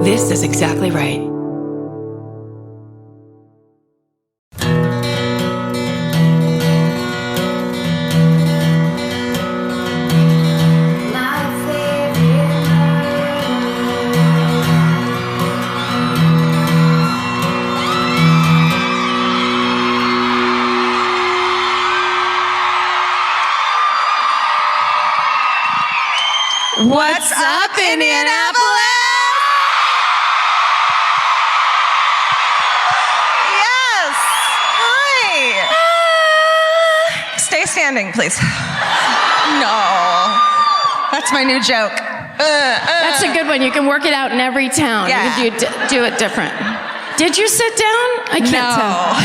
This is exactly right. What's up, Indianapolis? Yes. Hi. Stay standing, please. No. That's my new joke. That's a good one. You can work it out in every town. Yeah. You can do it different. Did you sit down? I can't tell.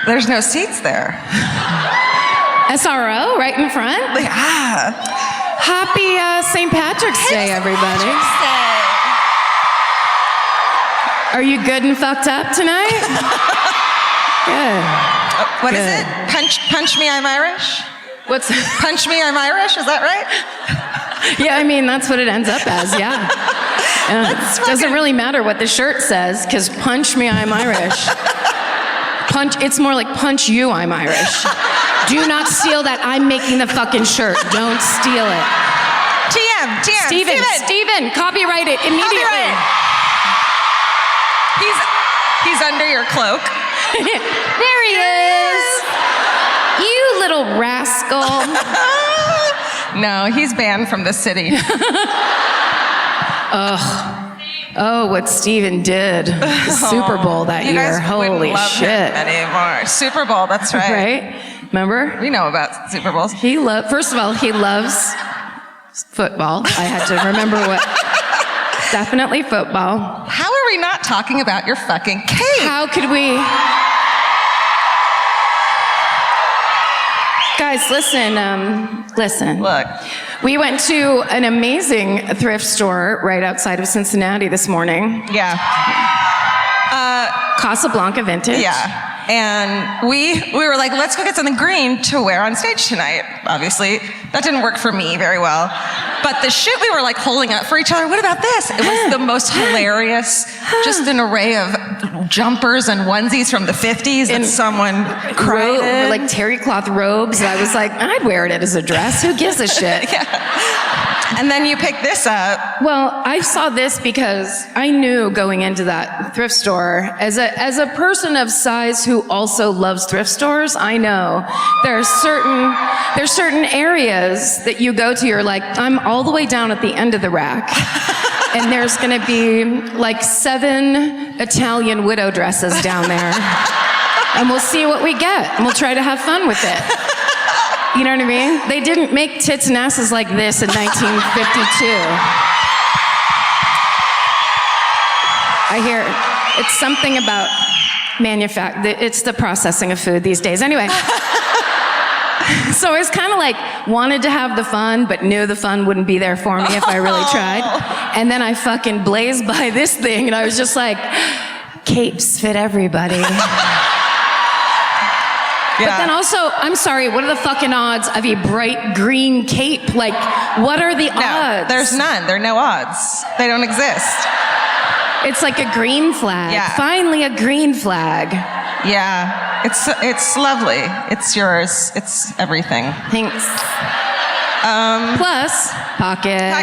There's no seats there. SRO right in front. Yeah. Happy St. Patrick's Day, everybody. Are you good and fucked up tonight? Good. What is it? Punch me, I'm Irish? What's Punch me, I'm Irish? Is that right? Yeah, I mean, that's what it ends up as, yeah. Doesn't really matter what the shirt says, because punch me, I'm Irish. It's more like punch you, I'm Irish. Do not steal that. I'm making the fucking shirt. Don't steal it. TM. Steven, copyright it immediately. He's under your cloak. There he is. You little rascal. No, he's banned from the city. Oh, what Steven did. The Super Bowl that you year. Guys Holy love shit. Him anymore. Super Bowl, that's right. Right? Remember? We know about Super Bowls. First of all, he loves football. I had to remember what. Definitely football. How are we not talking about your fucking cake? How could we? Guys, listen. Look. We went to an amazing thrift store right outside of Cincinnati this morning. Yeah. Casablanca Vintage. Yeah. And we were like, let's go get something green to wear on stage tonight. Obviously, that didn't work for me very well. But the shit we were like holding up for each other, what about this? It was the most hilarious, just an array of jumpers and onesies from the 50s that someone cried like terry cloth robes. I was like, I'd wear it as a dress. Who gives a shit? Yeah. And then you picked this up. Well, I saw this because I knew going into that thrift store, as a person of size who also loves thrift stores, I know there's certain areas that you go to, you're like, I'm all the way down at the end of the rack. And there's gonna be like 7 Italian widow dresses down there. And we'll see what we get. And we'll try to have fun with it. You know what I mean? They didn't make tits and asses like this in 1952. I hear it's something about it's the processing of food these days. Anyway. So I was kind of like, wanted to have the fun, but knew the fun wouldn't be there for me if I really tried. And then I fucking blazed by this thing, and I was just like, capes fit everybody. Yeah. But then also, I'm sorry, what are the fucking odds of a bright green cape? Like, what are the odds? There's none. There are no odds. They don't exist. It's like a green flag. Yeah. Finally, a green flag. Yeah. It's lovely. It's yours. It's everything. Thanks. Plus, pocket.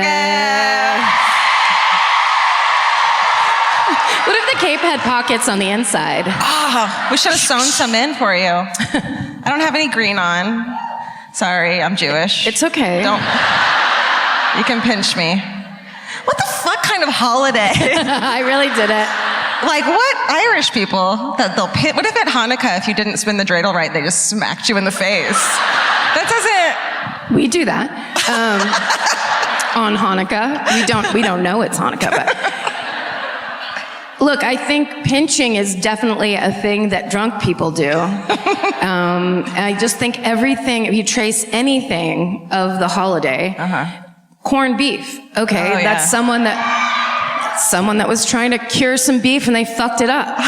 What if the cape had pockets on the inside? Oh, we should have sewn some in for you. I don't have any green on. Sorry, I'm Jewish. It's okay. You can pinch me. What the fuck kind of holiday? I really did it. Like, what Irish people that they'll pin? What if at Hanukkah, if you didn't spin the dreidel right, they just smacked you in the face? That doesn't. We do that on Hanukkah. We don't know it's Hanukkah, but. Look, I think pinching is definitely a thing that drunk people do. I just think everything, if you trace anything of the holiday, corned beef, okay, Oh, yeah. that's someone that was trying to cure some beef and they fucked it up.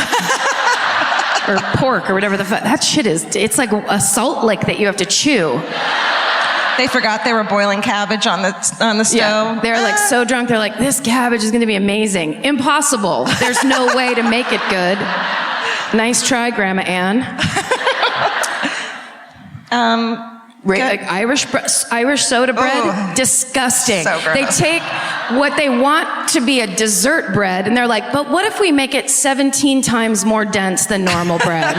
Or pork or whatever the fuck. That shit it's like a salt lick that you have to chew. They forgot they were boiling cabbage on the stove. Yeah, they're like so drunk. They're like, this cabbage is going to be amazing. Impossible. There's no way to make it good. Nice try, Grandma Ann. Like Irish soda bread, disgusting. So gross. They take what they want to be a dessert bread, and they're like, but what if we make it 17 times more dense than normal bread?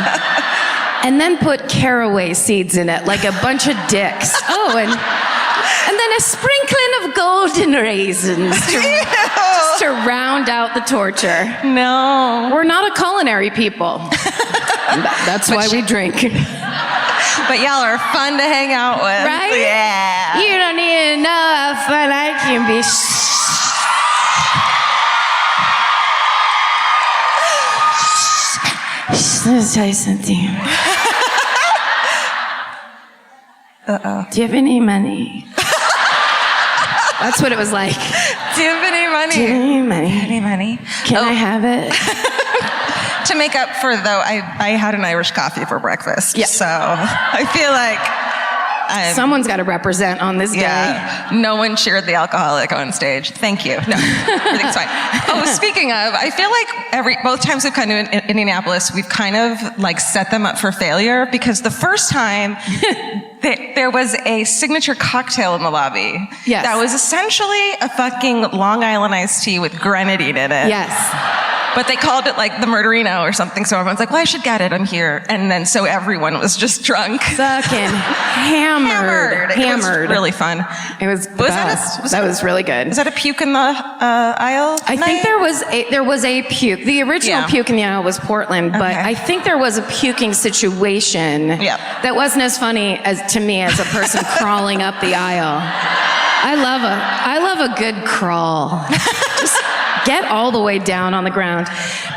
And then put caraway seeds in it, like a bunch of dicks. Oh, and then a sprinkling of golden raisins just to round out the torture. No. We're not a culinary people. That's why we drink. But y'all are fun to hang out with. Right? Yeah. You don't even know how fun I can be. Let me tell you something. Uh-oh. Do you have any money? That's what it was like. Do you have any money? Do you have any money? Any money? Can I have it? To make up for, though, I had an Irish coffee for breakfast. Yeah. So I feel like someone's got to represent on this day. No one cheered the alcoholic on stage. Thank you. No, everything's fine. Oh, speaking of, I feel like both times we've come to Indianapolis, we've kind of like set them up for failure, because the first time there was a signature cocktail in the lobby. Yes. That was essentially a fucking Long Island iced tea with grenadine in it. Yes. But they called it like the Murderino or something, so everyone's like, well, I should get it, I'm here. And then so everyone was just drunk. Fucking hammered. It was really fun. It was the best. That was really good. Was that a puke in the aisle? I think there was a puke. The original puke in the aisle was Portland, but I think there was a puking situation that wasn't as funny as to me as a person crawling up the aisle. I love a good crawl. Just get all the way down on the ground.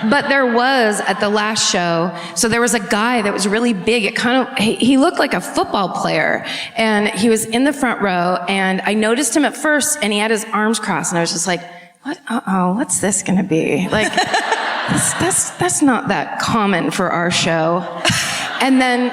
But there was, at the last show, so there was a guy that was really big. He looked like a football player, and he was in the front row, and I noticed him at first, and he had his arms crossed, and I was just like, what's this gonna be? Like, that's not that common for our show. And then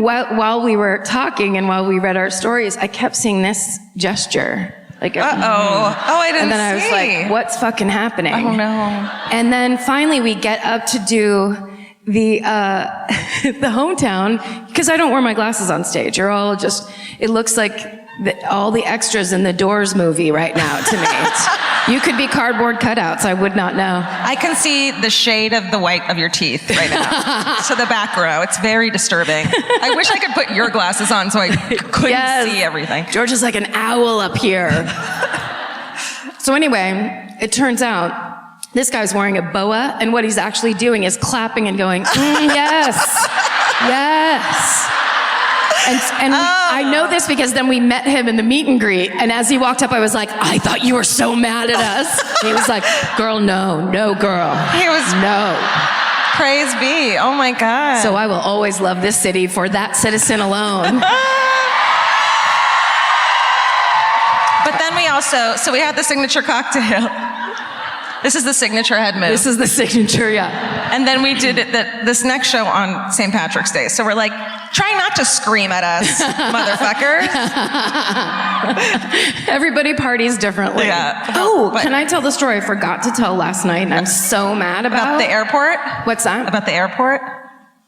while we were talking and while we read our stories, I kept seeing this gesture. Like, I didn't see. And then I was like, what's fucking happening? Oh, no. And then finally we get up to do the hometown, because I don't wear my glasses on stage. It looks like all the extras in the Doors movie right now to me. You could be cardboard cutouts. I would not know. I can see the shade of the white of your teeth right now. So the back row. It's very disturbing. I wish I could put your glasses on so I couldn't see everything. George is like an owl up here. So anyway, it turns out this guy's wearing a boa, and what he's actually doing is clapping and going, yes, yes. And I know this because then we met him in the meet and greet, and as he walked up, I was like, I thought you were so mad at us. He was like, girl, no, girl. He was, no. Praise be. Oh my God. So I will always love this city for that citizen alone. But then we had the signature cocktail. This is the signature head move. This is the signature, yeah. And then we did this next show on St. Patrick's Day. So we're like, try not to scream at us, motherfuckers. Everybody parties differently. Yeah. Can I tell the story I forgot to tell last night and I'm so mad about? About the airport? What's that? About the airport?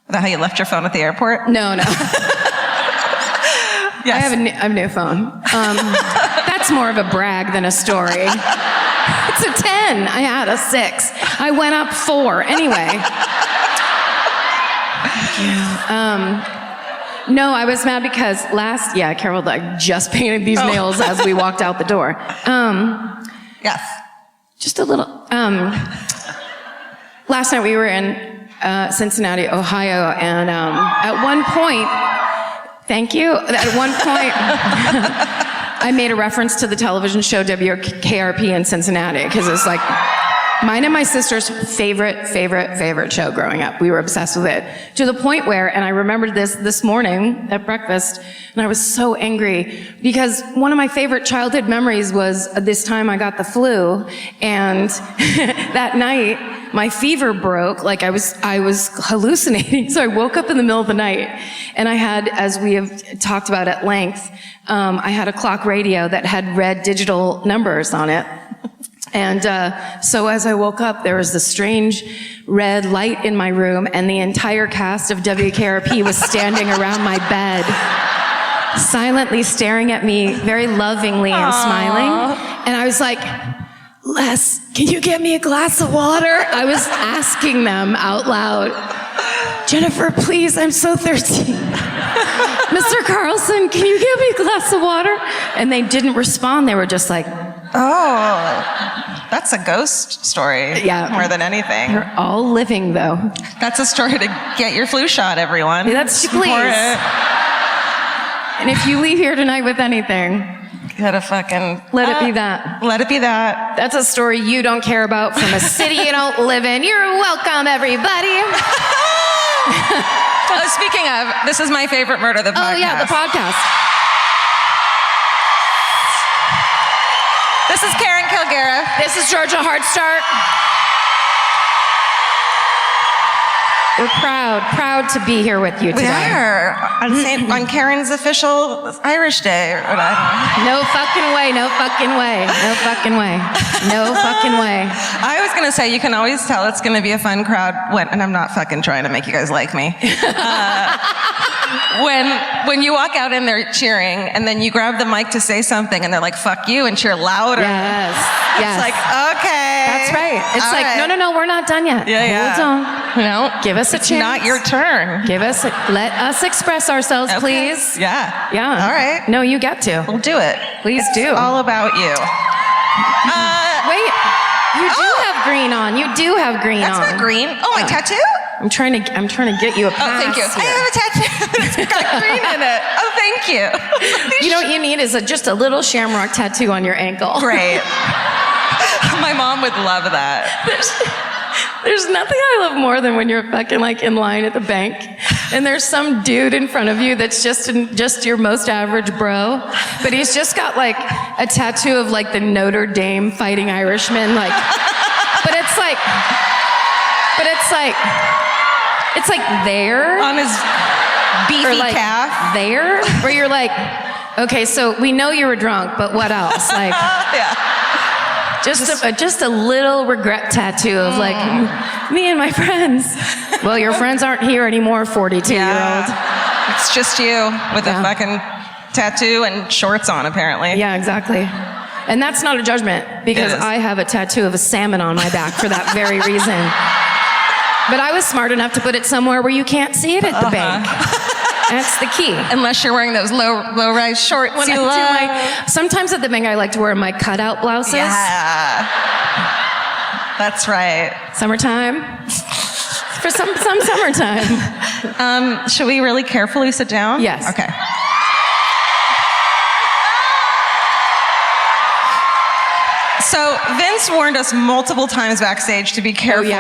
About how you left your phone at the airport? No. Yes. I have a new phone. That's more of a brag than a story. It's a 10. I had a 6. I went up 4. Anyway. No, I was mad because Carol like, just painted these nails as we walked out the door. Yes. Just a little. Last night we were in Cincinnati, Ohio, and at one point, thank you. At one point, I made a reference to the television show WKRP in Cincinnati, because it's like mine and my sister's favorite show growing up. We were obsessed with it, to the point where, and I remembered this morning at breakfast, and I was so angry, because one of my favorite childhood memories was this time I got the flu, and that night my fever broke. Like I was hallucinating. So I woke up in the middle of the night, and I had, as we have talked about at length, I had a clock radio that had red digital numbers on it. And so as I woke up, there was this strange red light in my room, and the entire cast of WKRP was standing around my bed, silently staring at me very lovingly and smiling. And I was like, Les, can you get me a glass of water? I was asking them out loud, Jennifer, please, I'm so thirsty. Mr. Carlson, can you give me a glass of water? And they didn't respond. They were just like, oh, that's a ghost story more than anything. They're all living, though. That's a story to get your flu shot, everyone. That's please. And if you leave here tonight with anything, you gotta fucking let it be that. Let it be that. That's a story you don't care about from a city you don't live in. You're welcome, everybody. Oh, speaking of, this is my favorite murder, the podcast. Oh yeah, the podcast. This is Karen Kilgariff. This is Georgia Hardstark. We're proud to be here with you today. We are on Karen's official Irish Day. Or No fucking way, no fucking way, no fucking way, no fucking way. I was gonna say, you can always tell it's gonna be a fun crowd and I'm not fucking trying to make you guys like me. When you walk out and they're cheering, and then you grab the mic to say something, and they're like, "Fuck you," and cheer louder. Yes. It's like, okay. That's right. It's like, right. No, we're not done yet. Yeah. Hold on. No, give us a chance. Not your turn. Let us express ourselves, okay. please. Yeah. Yeah. All right. No, you get to. We'll do it. Please do. It's all about you. Wait. You do have green on. You do have green That's on. That's not green. Oh, my tattoo? I'm trying to get you a pass. Oh, thank you. Here. I have a tattoo. It's got green in it. Oh, thank you. You know what you need is just a little shamrock tattoo on your ankle. Great. My mom would love that. There's nothing I love more than when you're fucking like in line at the bank, and there's some dude in front of you that's just your most average bro, but he's just got like a tattoo of like the Notre Dame Fighting Irishman, like, but it's like there on his beefy like calf. There, where you're like, okay, so we know you were drunk, but what else? Like, yeah. Just a little regret tattoo of like, me and my friends. Well, your friends aren't here anymore, 42-year-old. It's just you with a fucking tattoo and shorts on, apparently. Yeah, exactly. And that's not a judgment, because I have a tattoo of a salmon on my back for that very reason. But I was smart enough to put it somewhere where you can't see it at the bank. That's the key. Unless you're wearing those low-rise shorts you love. Sometimes at the bank I like to wear my cutout blouses. Yeah. That's right. Summertime. For some summertime. Should we really carefully sit down? Yes. Okay. So Vince warned us multiple times backstage to be careful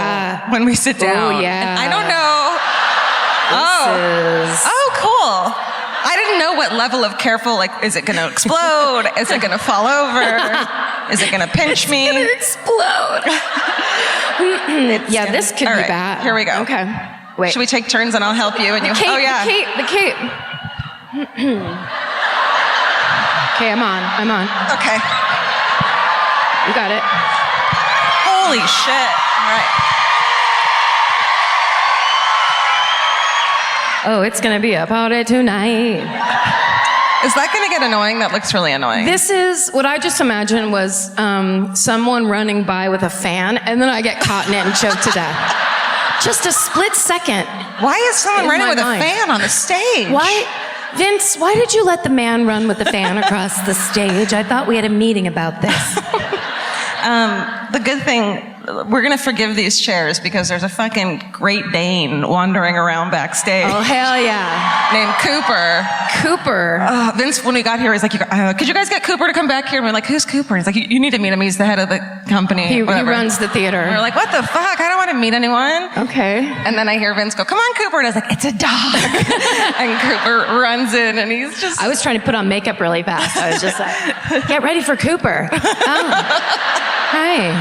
when we sit down. Oh, yeah. And I don't know. Oh, cool. I didn't know what level of careful, like, is it going to explode? Is it going to fall over? Is it going to pinch me? It's going to explode. This could be bad. Here we go. Okay. Wait. Should we take turns and I'll help you? And you. The cape. Okay, I'm on. Okay. You got it. Holy shit. All right. Oh, it's going to be a party tonight. Is that going to get annoying? That looks really annoying. This is what I just imagined was someone running by with a fan, and then I get caught in it and choked to death. Just a split second. Why is someone running with a fan on the stage? Why? Vince, why did you let the man run with the fan across the stage? I thought we had a meeting about this. The good thing, we're going to forgive these chairs because there's a fucking Great Dane wandering around backstage. Oh, hell yeah. Named Cooper. Vince, when we got here, he's like, could you guys get Cooper to come back here? And we're like, who's Cooper? He's like, you need to meet him. He's the head of the company. He runs the theater. And we're like, what the fuck? I don't want to meet anyone. Okay. And then I hear Vince go, come on, Cooper. And I was like, it's a dog. And Cooper runs in and he's just... I was trying to put on makeup really fast. I was just like, get ready for Cooper. Oh. Hi.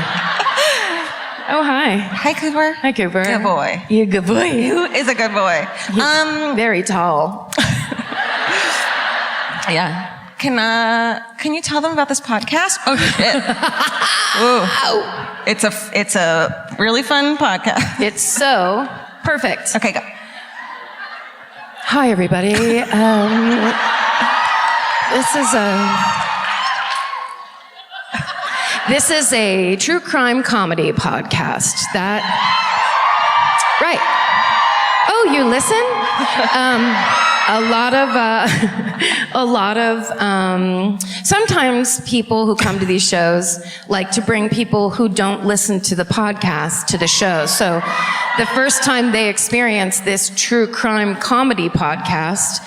Oh, hi. Hi, Cooper. Hi, Cooper. Good boy. You good boy. Who is a good boy? Very tall. Yeah. Can you tell them about this podcast? Oh shit. Ooh. It's a really fun podcast. It's so perfect. Okay, go. Hi, everybody. This is a true crime comedy podcast. Right. Oh, you listen? Sometimes people who come to these shows like to bring people who don't listen to the podcast to the show. So the first time they experience this true crime comedy podcast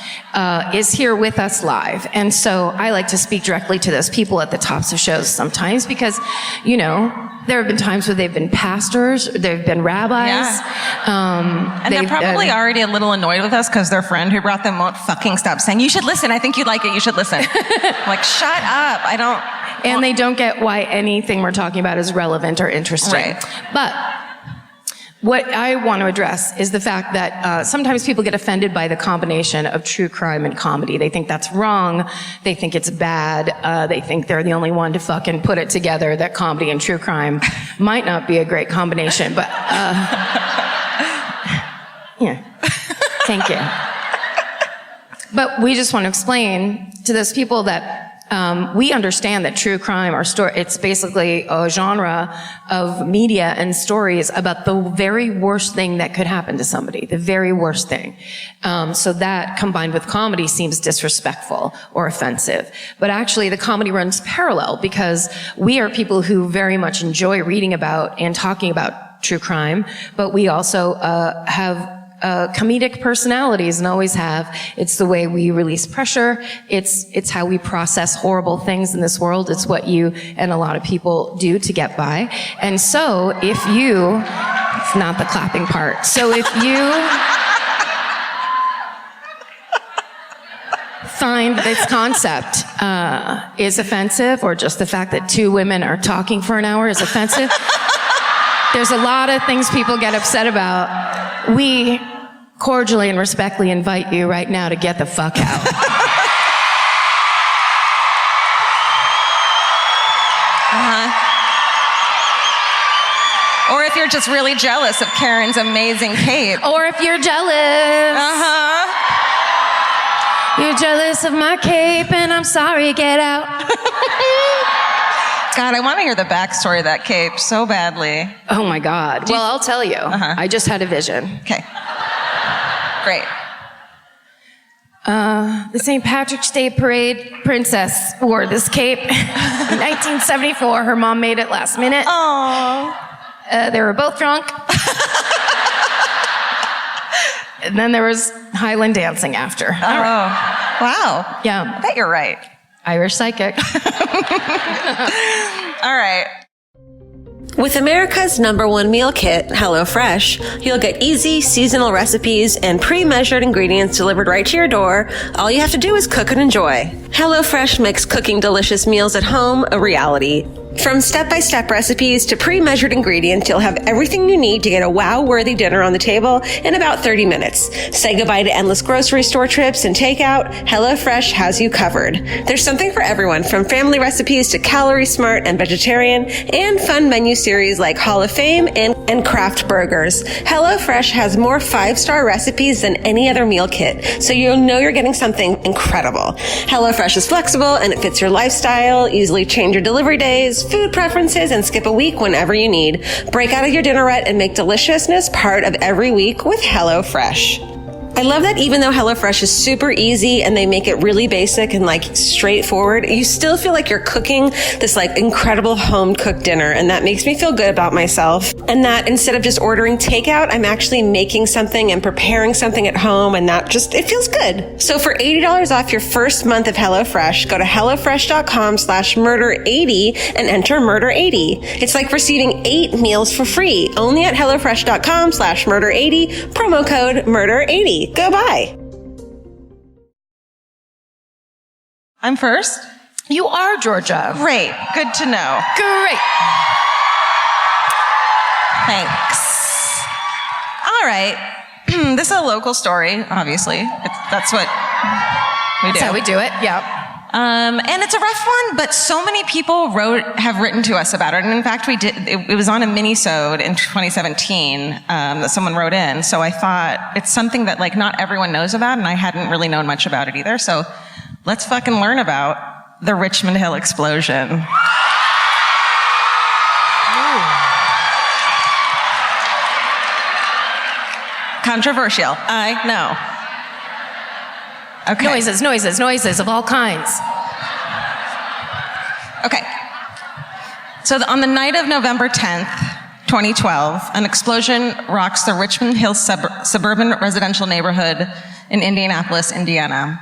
is here with us live. And so I like to speak directly to those people at the tops of shows sometimes because, you know, there have been times where they've been pastors, they've been rabbis. Yeah. And they're probably already a little annoyed with us because their friend who brought them won't fucking stop saying, you should listen. I think you'd like it. You should listen. Like, shut up. I don't. And they don't get why anything we're talking about is relevant or interesting. Right. But what I want to address is the fact that sometimes people get offended by the combination of true crime and comedy. They think that's wrong. They think it's bad. They think they're the only one to fucking put it together, that comedy and true crime might not be a great combination. But, yeah. Thank you. But we just want to explain to those people that we understand that true crime or story, it's basically a genre of media and stories about the very worst thing that could happen to somebody, the very worst thing. So that combined with comedy seems disrespectful or offensive. But actually the comedy runs parallel because we are people who very much enjoy reading about and talking about true crime, but we also have comedic personalities and always have. It's the way we release pressure. It's how we process horrible things in this world. It's what you and a lot of people do to get by. And so if you, it's not the clapping part. So if you find this concept is offensive, or just the fact that two women are talking for an hour is offensive, there's a lot of things people get upset about. We cordially and respectfully invite you right now to get the fuck out. Or if you're just really jealous of Karen's amazing cape. Or if you're jealous. You're jealous of my cape and I'm sorry, get out. God, I want to hear the backstory of that cape so badly. Oh my God. Well, I'll tell you. I just had a vision. Okay. Great. The St. Patrick's Day Parade princess wore this cape in 1974. Her mom made it last minute. Aww. They were both drunk. And then there was Highland dancing after. Oh, wow. Yeah. I bet you're right. Irish psychic. All right. With America's #1 meal kit, HelloFresh, you'll get easy, seasonal recipes and pre-measured ingredients delivered right to your door. All you have to do is cook and enjoy. HelloFresh makes cooking delicious meals at home a reality. From step-by-step recipes to pre-measured ingredients, you'll have everything you need to get a wow-worthy dinner on the table in about 30 minutes. Say goodbye to endless grocery store trips and takeout. HelloFresh has you covered. There's something for everyone, from family recipes to calorie smart and vegetarian, and fun menu series like Hall of Fame and craft burgers. HelloFresh has more 5-star recipes than any other meal kit, so you'll know you're getting something incredible. HelloFresh is flexible and it fits your lifestyle. Easily change your delivery days, food preferences, and skip a week whenever you need. Break out of your dinner rut and make deliciousness part of every week with HelloFresh. I love that even though HelloFresh is super easy and they make it really basic and straightforward, you still feel like you're cooking this incredible home cooked dinner, and that makes me feel good about myself. And that instead of just ordering takeout, I'm actually making something and preparing something at home, and it feels good. So for $80 off your first month of HelloFresh, go to HelloFresh.com/murder80 and enter murder80. It's like receiving 8 meals for free only at HelloFresh.com/murder80, promo code murder80. Go buy. I'm first? You are, Georgia. Great. Good to know. Great. Thanks. All right. This is a local story, obviously. That's what we do. That's how we do it, yeah. And it's a rough one, but so many people have written to us about it. And in fact, we did. It was on a mini-sode in 2017 that someone wrote in. So I thought it's something that like not everyone knows about, and I hadn't really known much about it either. So let's fucking learn about the Richmond Hill explosion. Controversial, I know. Okay. Noises of all kinds. Okay. So on the night of November 10th, 2012, an explosion rocks the Richmond Hill suburban residential neighborhood in Indianapolis, Indiana.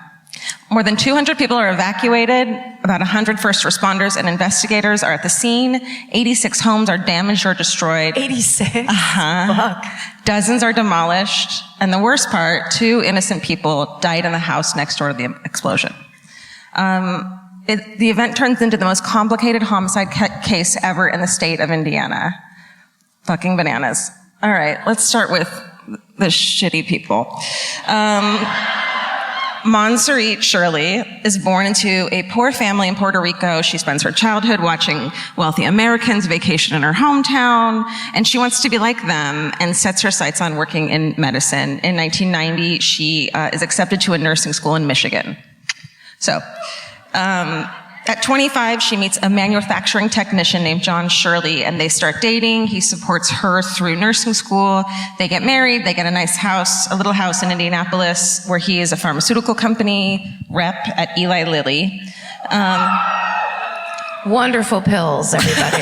More than 200 people are evacuated. About 100 first responders and investigators are at the scene. 86 homes are damaged or destroyed. 86? Fuck. Dozens are demolished. And the worst part, 2 innocent people died in the house next door to the explosion. The event turns into the most complicated homicide case ever in the state of Indiana. Fucking bananas. All right, let's start with the shitty people. Marjorie Shirley is born into a poor family in Puerto Rico. She spends her childhood watching wealthy Americans vacation in her hometown, and she wants to be like them and sets her sights on working in medicine. In 1990, she is accepted to a nursing school in Michigan. So, at 25, she meets a manufacturing technician named John Shirley, and they start dating. He supports her through nursing school. They get married. They get a nice house, a little house in Indianapolis, where he is a pharmaceutical company rep at Eli Lilly. Wonderful pills, everybody.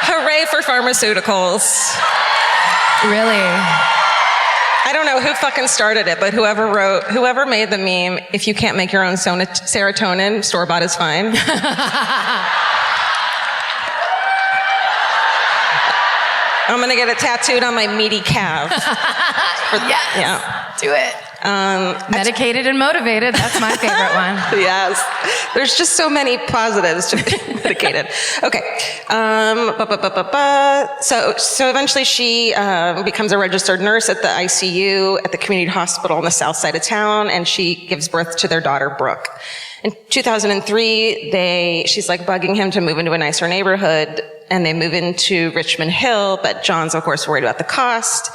Hooray for pharmaceuticals. Really? I don't know who fucking started it, but whoever made the meme, if you can't make your own serotonin, store-bought is fine. I'm gonna get it tattooed on my meaty calf. Yes. Yeah. Do it. Medicated and motivated. That's my favorite one. Yes. There's just so many positives to be medicated. Okay. So eventually she becomes a registered nurse at the ICU at the community hospital on the south side of town, and she gives birth to their daughter, Brooke. In 2003, she's like bugging him to move into a nicer neighborhood, and they move into Richmond Hill, but John's, of course, worried about the cost.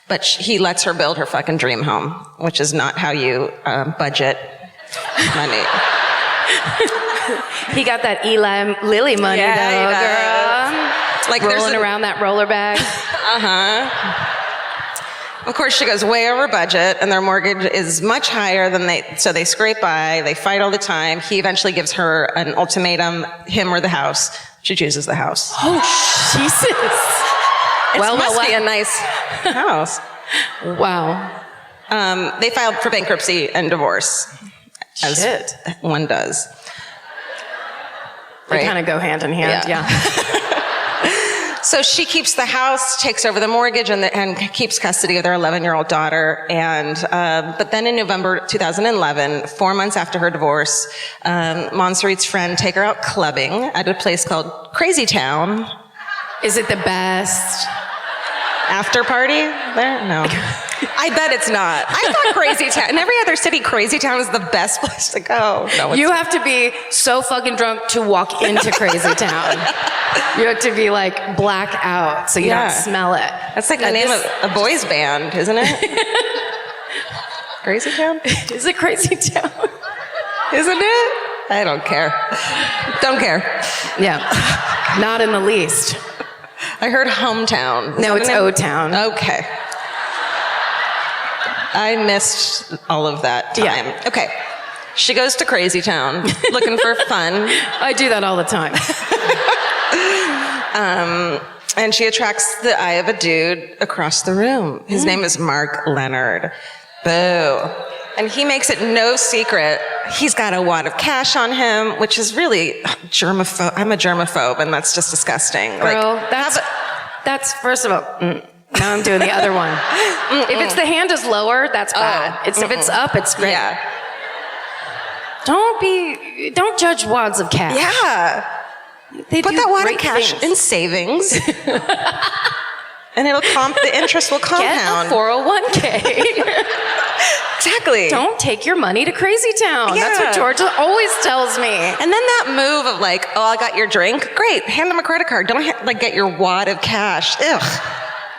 But he lets her build her fucking dream home, which is not how you budget money. He got that Eli Lilly money, though, girl. Like rolling around that roller bag. Of course, she goes way over budget, and their mortgage is much higher than so they scrape by. They fight all the time. He eventually gives her an ultimatum, him or the house. She chooses the house. Oh, Jesus. It must be a nice house. Wow. They filed for bankruptcy and divorce. As Shit. One does. They kind of go hand in hand, yeah. So she keeps the house, takes over the mortgage, and keeps custody of their 11-year-old daughter. But then in November 2011, 4 months after her divorce, Monserrat's friend take her out clubbing at a place called Crazy Town. Is it the best? After party there? No. I bet it's not. I thought Crazy Town, in every other city, Crazy Town is the best place to go. No, you have to be so fucking drunk to walk into Crazy Town. You have to be like black out so you don't smell it. That's like the name of a boys band, isn't it? Crazy Town? Is it Crazy Town? Isn't it? I don't care. Don't care. Yeah. Not in the least. I heard Hometown. No, it's O-Town. Okay. I missed all of that time. Yeah. Okay. She goes to Crazy Town looking for fun. I do that all the time. And she attracts the eye of a dude across the room. His name is Mark Leonard. Boo. And he makes it no secret. He's got a wad of cash on him, which is really germaphobe. I'm a germaphobe, and that's just disgusting. Girl, that's first of all, now I'm doing the other one. If it's the hand is lower, that's bad. If it's up, it's great. Yeah. Don't judge wads of cash. Yeah. They Put do that water great cash things. in savings. And the interest will compound. Get a 401k. Exactly. Don't take your money to Crazy Town. Yeah. That's what Georgia always tells me. And then that move of like, oh, I got your drink. Great. Hand them a credit card. Don't get your wad of cash. Ugh.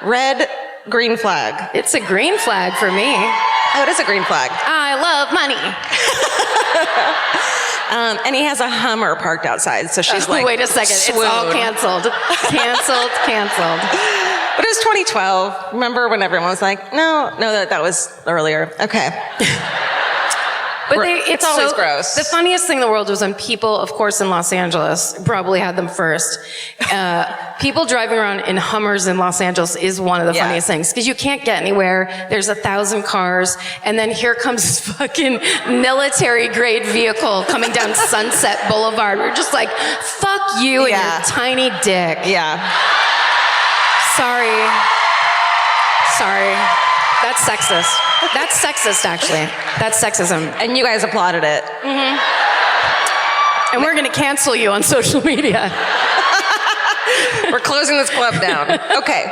Red, green flag. It's a green flag for me. Oh, it is a green flag. I love money. And he has a Hummer parked outside. So she's like, wait a second. swoon. It's all canceled. Canceled. But it was 2012. Remember when everyone was like, no, that was earlier. Okay. But It's always gross. The funniest thing in the world was when people, of course, in Los Angeles, probably had them first. People driving around in Hummers in Los Angeles is one of the funniest things because you can't get anywhere. There's 1,000 cars, and then here comes this fucking military-grade vehicle coming down Sunset Boulevard. We're just like, fuck you and your tiny dick. Yeah. Sorry. That's sexist. That's sexist, actually. That's sexism. And you guys applauded it. And we're going to cancel you on social media. We're closing this club down. Okay.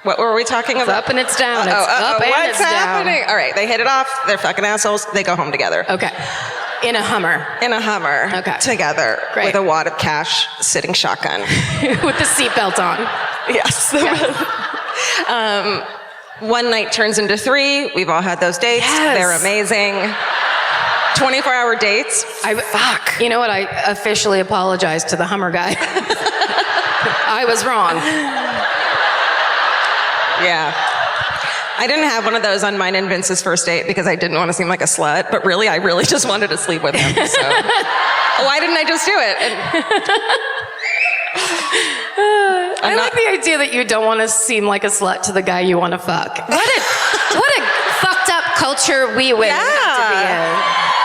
What were we talking about? It's up and it's down. It's up and what's it's happening? down. All right, they hit it off. They're fucking assholes. They go home together. Okay. In a Hummer. Okay. Together. Great. With a wad of cash, sitting shotgun. With the seatbelt on. Yes. One night turns into 3. We've all had those dates. Yes. They're amazing. 24-hour dates. Fuck. You know what? I officially apologized to the Hummer guy. I was wrong. Yeah. I didn't have one of those on mine and Vince's first date because I didn't want to seem like a slut, but really, I really just wanted to sleep with him. So why didn't I just do it? I like the idea that you don't want to seem like a slut to the guy you want to fuck. What a fucked up culture we women have to be in.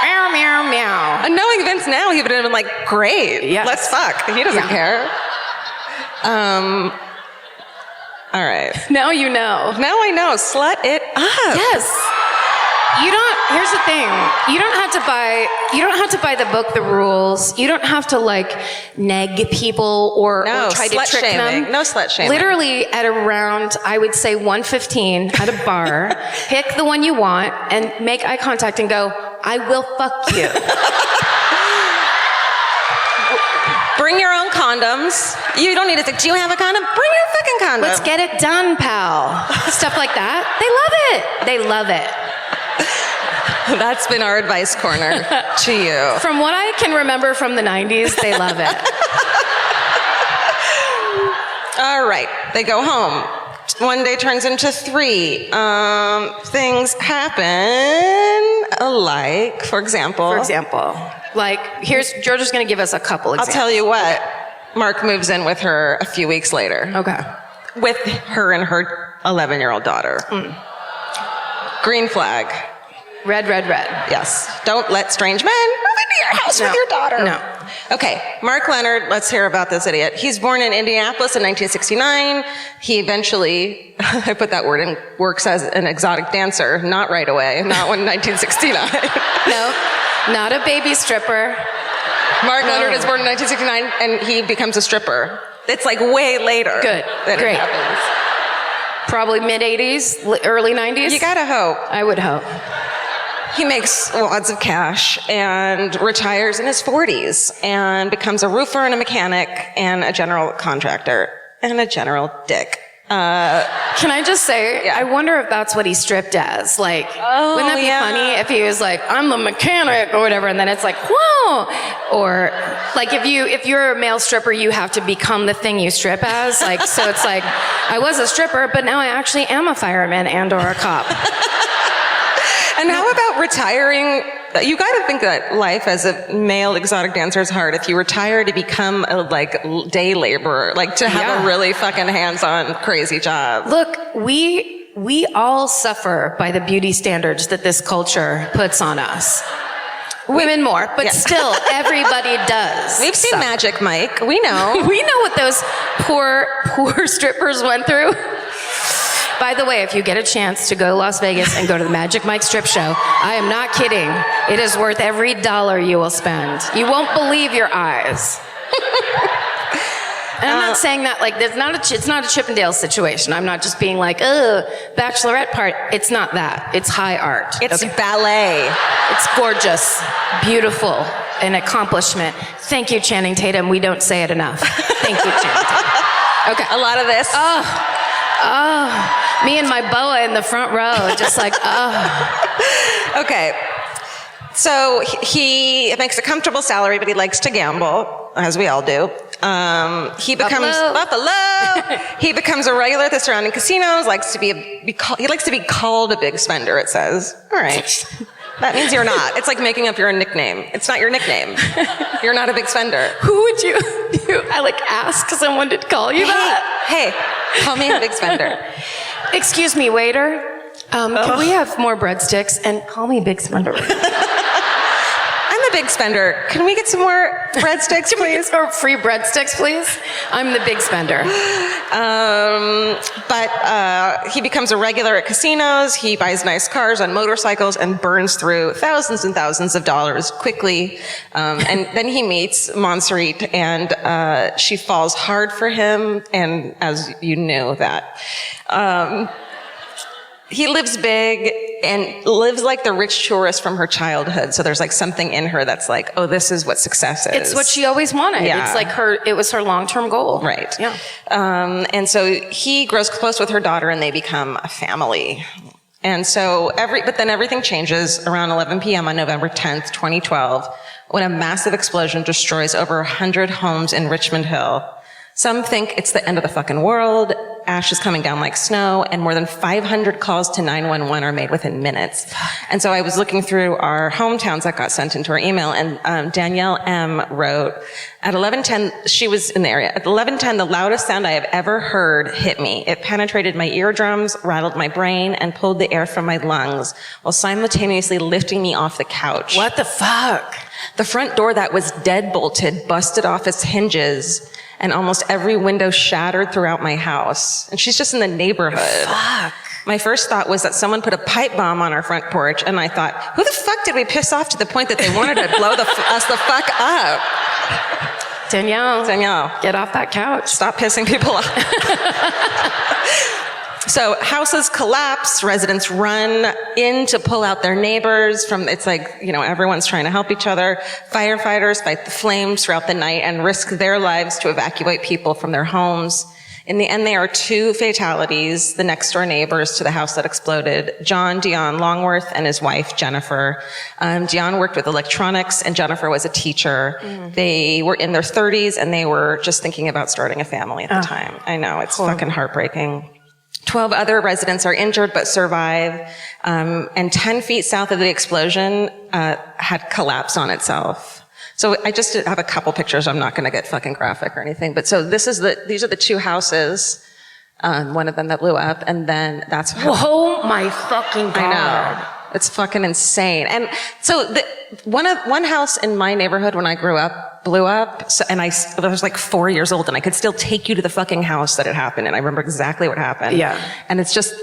Meow, meow, meow. And knowing Vince now, he would have been like, great, Yes. let's fuck. He doesn't care. All right. Now you know. Now I know. Slut it up. Yes. Here's the thing. You don't have to buy the book, the rules. You don't have to neg people or try to trick them. No slut shaming. Literally at around, I would say 1:15 at a bar, pick the one you want and make eye contact and go, I will fuck you. Bring your own condoms. You don't need to think, do you have a condom? Bring your fucking condom. Let's get it done, pal. Stuff like that. They love it. That's been our advice corner to you. From what I can remember from the 90s, they love it. All right. They go home. One day turns into 3. Things happen like, for example. Georgia's going to give us a couple examples. I'll tell you what. Mark moves in with her a few weeks later. Okay. With her and her 11-year-old daughter. Green flag. Red. Yes. Don't let strange men move into your house with your daughter. No. Okay. Mark Leonard, let's hear about this idiot. He's born in Indianapolis in 1969. He eventually, I put that word in, works as an exotic dancer. Not right away. Not when 1969. No. Not a baby stripper. Mark Leonard is born in 1969 and he becomes a stripper. It's way later. Good. That Great. It happens. Probably mid-80s, early 90s? You gotta hope. I would hope. He makes lots of cash and retires in his 40s and becomes a roofer and a mechanic and a general contractor and a general dick. Can I just say, I wonder if that's what he stripped as. Wouldn't that be funny if he was like, I'm the mechanic or whatever, and then it's like, whoa! Or if you're a male stripper, you have to become the thing you strip as. So it's like, I was a stripper, but now I actually am a fireman and or a cop. And how about retiring? You got to think that life as a male exotic dancer is hard. If you retire to become a day laborer, to have a really fucking hands-on crazy job. Look, we all suffer by the beauty standards that this culture puts on us. Women more, but still, everybody does. We've seen Magic Mike. We know. We know what those poor strippers went through. By the way, if you get a chance to go to Las Vegas and go to the Magic Mike strip show, I am not kidding. It is worth every dollar you will spend. You won't believe your eyes. And I'm not saying that like it's not a Chippendale situation. I'm not just being like, bachelorette part. It's not that. It's high art. It's ballet. It's gorgeous, beautiful, an accomplishment. Thank you, Channing Tatum. We don't say it enough. Thank you, Channing Tatum. Okay. A lot of this. Me and my boa in the front row, just like, Okay. So he makes a comfortable salary, but he likes to gamble, as we all do. He becomes Buffalo. He becomes a regular at the surrounding casinos. He likes to be called a big spender. It says, all right, that means you're not. It's like making up your own nickname. It's not your nickname. You're not a big spender. who would you I like ask someone to call you that? Hey, call me a big spender. Excuse me, waiter. Can we have more breadsticks and call me Big Spender? I'm a big spender. Can we get some more breadsticks, please? Or free breadsticks, please? I'm the big spender. But he becomes a regular at casinos. He buys nice cars on motorcycles and burns through thousands and thousands of dollars quickly. And then he meets Montserrat, and she falls hard for him. And as you knew that, he lives big and lives like the rich tourist from her childhood. So there's like something in her that's like, oh, this is what success is. It's what she always wanted. Yeah. It's like it was her long-term goal. Right. Yeah. And so he grows close with her daughter and they become a family. And so but then everything changes around 11 p.m. on November 10th, 2012, when a massive explosion destroys over 100 homes in Richmond Hill. Some think it's the end of the fucking world. Ash is coming down like snow, and more than 500 calls to 911 are made within minutes. And so I was looking through our hometowns that got sent into our email, and Danielle M. wrote, at 11:10, she was in the area. At 11:10, the loudest sound I have ever heard hit me. It penetrated my eardrums, rattled my brain, and pulled the air from my lungs, while simultaneously lifting me off the couch. What the fuck? The front door that was deadbolted busted off its hinges, and almost every window shattered throughout my house. And she's just in the neighborhood. Fuck. My first thought was that someone put a pipe bomb on our front porch, and I thought, who the fuck did we piss off to the point that they wanted to blow us the fuck up? Danielle, get off that couch. Stop pissing people off. So houses collapse, residents run in to pull out their neighbors it's like, everyone's trying to help each other. Firefighters fight the flames throughout the night and risk their lives to evacuate people from their homes. In the end, there are 2 fatalities, the next door neighbors to the house that exploded, John Dion Longworth and his wife, Jennifer. Dion worked with electronics and Jennifer was a teacher. They were in their 30s and they were just thinking about starting a family at the time. I know, it's fucking heartbreaking. 12 other residents are injured but survive, and 10 feet south of the explosion had collapsed on itself. So I just have a couple pictures. I'm not going to get fucking graphic or anything. But so these are the 2 houses, one of them that blew up, and then that's how. Oh my fucking God. I know. It's fucking insane. And so one house in my neighborhood when I grew up blew up, and I was like 4 years old, and I could still take you to the fucking house that it happened, and I remember exactly what happened. Yeah. And it's just,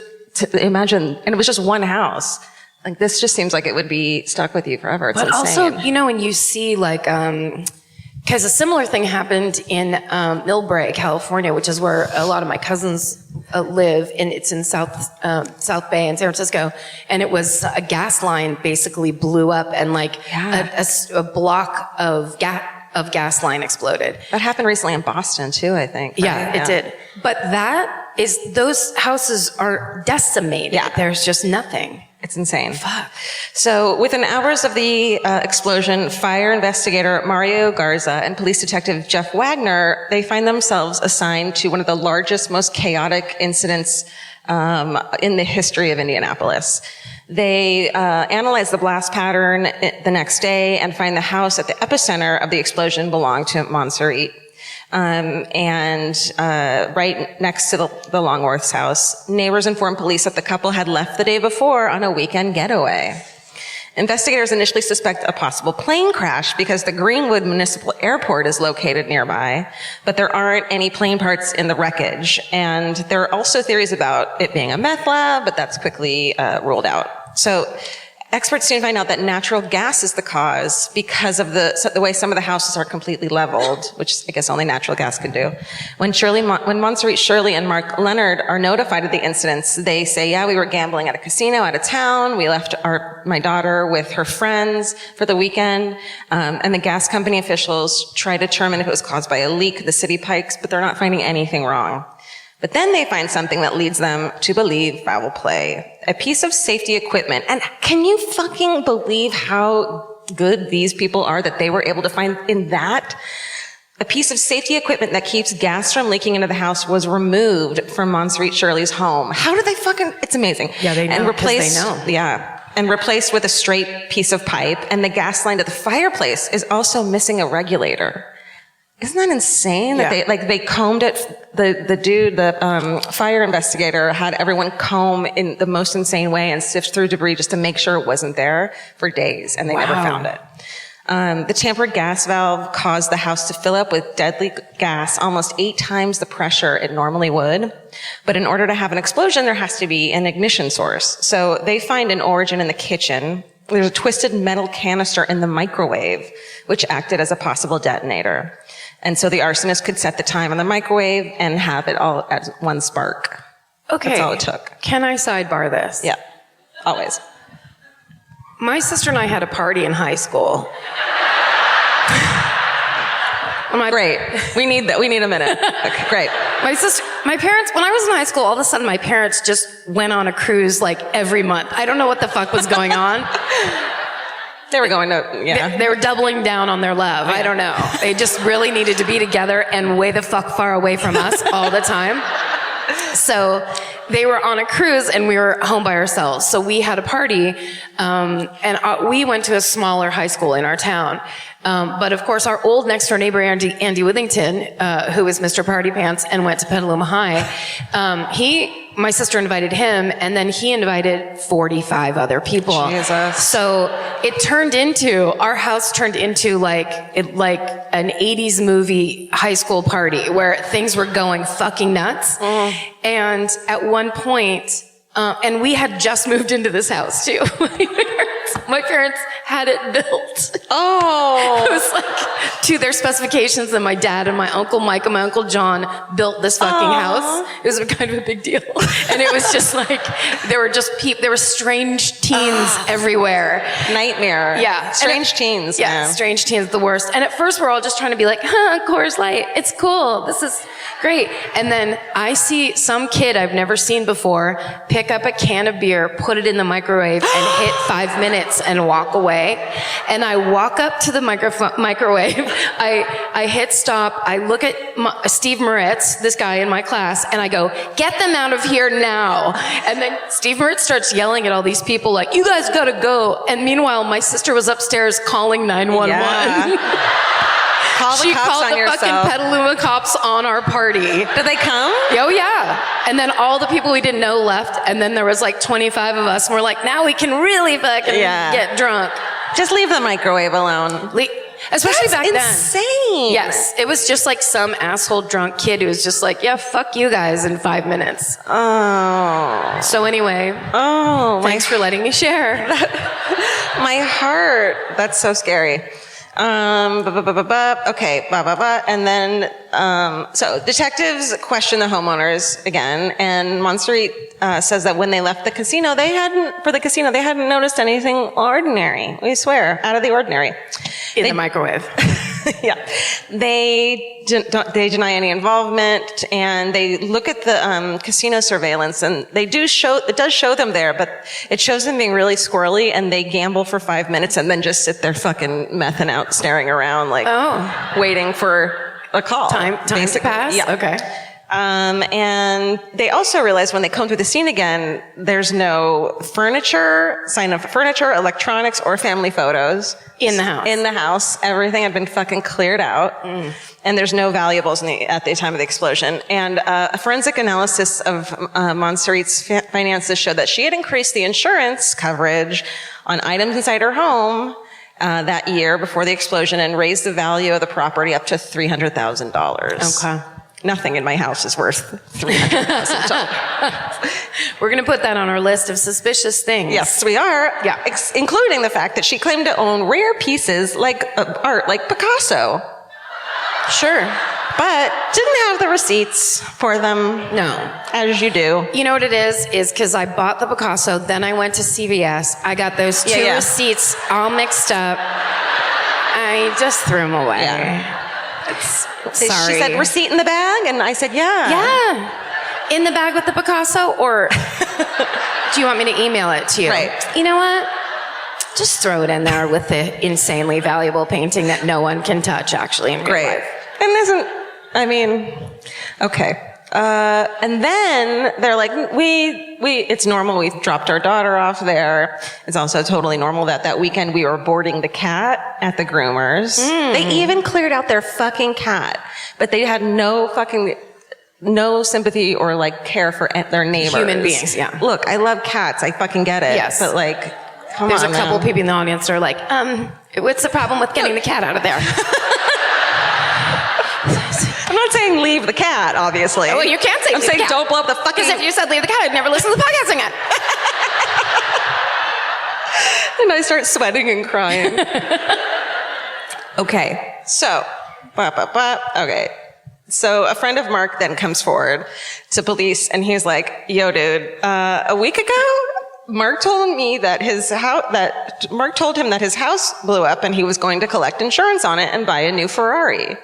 imagine, and it was just one house. Like, this just seems like it would be stuck with you forever. It's insane. Also, when you see like, because a similar thing happened in Millbrae, California, which is where a lot of my cousins live, and it's in South Bay in San Francisco. And it was a gas line basically blew up, and like a block of gas line exploded. That happened recently in Boston too, I think. Yeah, it did. But those houses are decimated. Yeah. There's just nothing. It's insane. Fuck. So within hours of the explosion, fire investigator Mario Garza and police detective Jeff Wagner, they find themselves assigned to one of the largest, most chaotic incidents in the history of Indianapolis. They analyze the blast pattern the next day and find the house at the epicenter of the explosion belonged to Montserrat. Right next to the Longworth's house, neighbors informed police that the couple had left the day before on a weekend getaway. Investigators initially suspect a possible plane crash because the Greenwood Municipal Airport is located nearby, but there aren't any plane parts in the wreckage. And there are also theories about it being a meth lab, but that's quickly ruled out. So Experts soon find out that natural gas is the cause because of the way some of the houses are completely leveled, which I guess only natural gas could do. When Montserrat Shirley and Mark Leonard are notified of the incidents, they say, yeah, we were gambling at a casino out of town. We left my daughter with her friends for the weekend. And the gas company officials try to determine if it was caused by a leak of the city pipes, but they're not finding anything wrong. But then they find something that leads them to believe foul play. A piece of safety equipment. And can you fucking believe how good these people are that they were able to find in that? A piece of safety equipment that keeps gas from leaking into the house was removed from Montserrat Shirley's home. How did they it's amazing. Yeah, they know. And replaced, they know. Yeah. And replaced with a straight piece of pipe. And the gas line to the fireplace is also missing a regulator. Isn't that insane? Yeah. That they combed it. The fire investigator had everyone comb in the most insane way and sift through debris just to make sure it wasn't there for days, and they never found it. The tampered gas valve caused the house to fill up with deadly gas, almost 8 times the pressure it normally would. But in order to have an explosion, there has to be an ignition source. So they find an origin in the kitchen. There's a twisted metal canister in the microwave, which acted as a possible detonator. And so the arsonist could set the time on the microwave and have it all at one spark. Okay. That's all it took. Can I sidebar this? Yeah. Always. My sister and I had a party in high school. Great. We need that. We need a minute. Okay, great. My parents, when I was in high school, all of a sudden my parents just went on a cruise like every month. I don't know what the fuck was going on. They were going to, yeah. They were doubling down on their love. I don't know. They just really needed to be together and way the fuck far away from us all the time. So they were on a cruise and we were home by ourselves. So we had a party, and we went to a smaller high school in our town. But of course, our old next door neighbor, Andy Withington, who was Mr. Party Pants and went to Petaluma High, my sister invited him, and then he invited 45 other people. Jesus. So our house turned into like an 80s movie high school party where things were going fucking nuts. And at one point, and we had just moved into this house too. My parents had it built. Oh. It was like to their specifications, and my dad and my Uncle Mike and my Uncle John built this fucking house. It was kind of a big deal. And it was just like, there were strange teens everywhere. Nightmare. Yeah. Strange teens. Yeah, strange teens, the worst. And at first we're all just trying to be like, Coors Light, it's cool. This is great. And then I see some kid I've never seen before pick up a can of beer, put it in the microwave, and hit 5 minutes and walk away. And I walk up to the microwave. I hit stop. I look at Steve Moritz, this guy in my class, and I go, get them out of here now. And then Steve Moritz starts yelling at all these people like, you guys gotta go. And meanwhile, my sister was upstairs calling 911. Yeah. She called the fucking Petaluma cops on our party. Did they come? Oh, yeah. And then all the people we didn't know left, and then there was like 25 of us, and we're like, now we can really fucking get drunk. Just leave the microwave alone. Especially That's back then. Insane. Yes. It was just like some asshole drunk kid who was just like, yeah, fuck you guys in 5 minutes. Oh. So anyway. Oh. Thanks for letting me share. My heart. That's so scary. Okay, and then, so detectives question the homeowners again, and Montserrat says that when they left the casino, they hadn't noticed anything ordinary. We swear, out of the ordinary. In the microwave. Yeah. They deny any involvement, and they look at the casino surveillance, and it does show them there, but it shows them being really squirrely, and they gamble for 5 minutes and then just sit there fucking mething out, staring around, like waiting for a call. Time to pass? Yeah. Okay. And they also realize when they come through the scene again, there's no sign of furniture, electronics, or family photos. In the house. In the house. Everything had been fucking cleared out. And there's no valuables at the time of the explosion. And a forensic analysis of Montserrat's finances showed that she had increased the insurance coverage on items inside her home that year before the explosion and raised the value of the property up to $300,000. Okay. Nothing in my house is worth $300,000. We're going to put that on our list of suspicious things. Yes, we are. Yeah. Including the fact that she claimed to own rare pieces like art, like Picasso. Sure. But didn't have the receipts for them. No. As you do. You know what it is because I bought the Picasso, then I went to CVS. I got those two receipts all mixed up. I just threw them away. Yeah. Sorry. She said, receipt in the bag? And I said, yeah. Yeah. In the bag with the Picasso? Or do you want me to email it to you? Right. You know what? Just throw it in there with the insanely valuable painting that no one can touch, actually, in real life. And okay. And then they're like, it's normal. We dropped our daughter off there. It's also totally normal that weekend we were boarding the cat at the groomers. They even cleared out their fucking cat, but they had no sympathy or like care for their neighbors. Human beings, yeah. Look, I love cats. I fucking get it. Yes. But like, There's a couple people in the audience that are like, what's the problem with getting the cat out of there? I'm not saying leave the cat, obviously. Well, you can't say I'm saying don't blow up the fucking... Because if you said leave the cat, I'd never listen to the podcast again. And I start sweating and crying. Okay, so... Okay. So a friend of Mark then comes forward to police, and he's like, yo, dude, a week ago, Mark told me that Mark told him that his house blew up and he was going to collect insurance on it and buy a new Ferrari.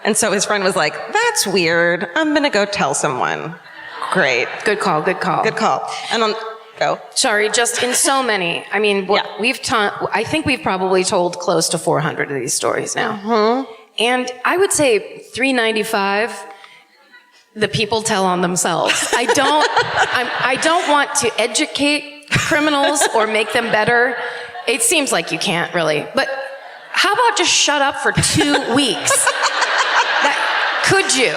And so his friend was like, that's weird. I'm going to go tell someone. Great. Good call. And go. Sorry, just in so many. I mean, I think we've probably told close to 400 of these stories now. Mm-hmm. And I would say 395, the people tell on themselves. I don't want to educate criminals or make them better. It seems like you can't really. But how about just shut up for 2 weeks? Could you?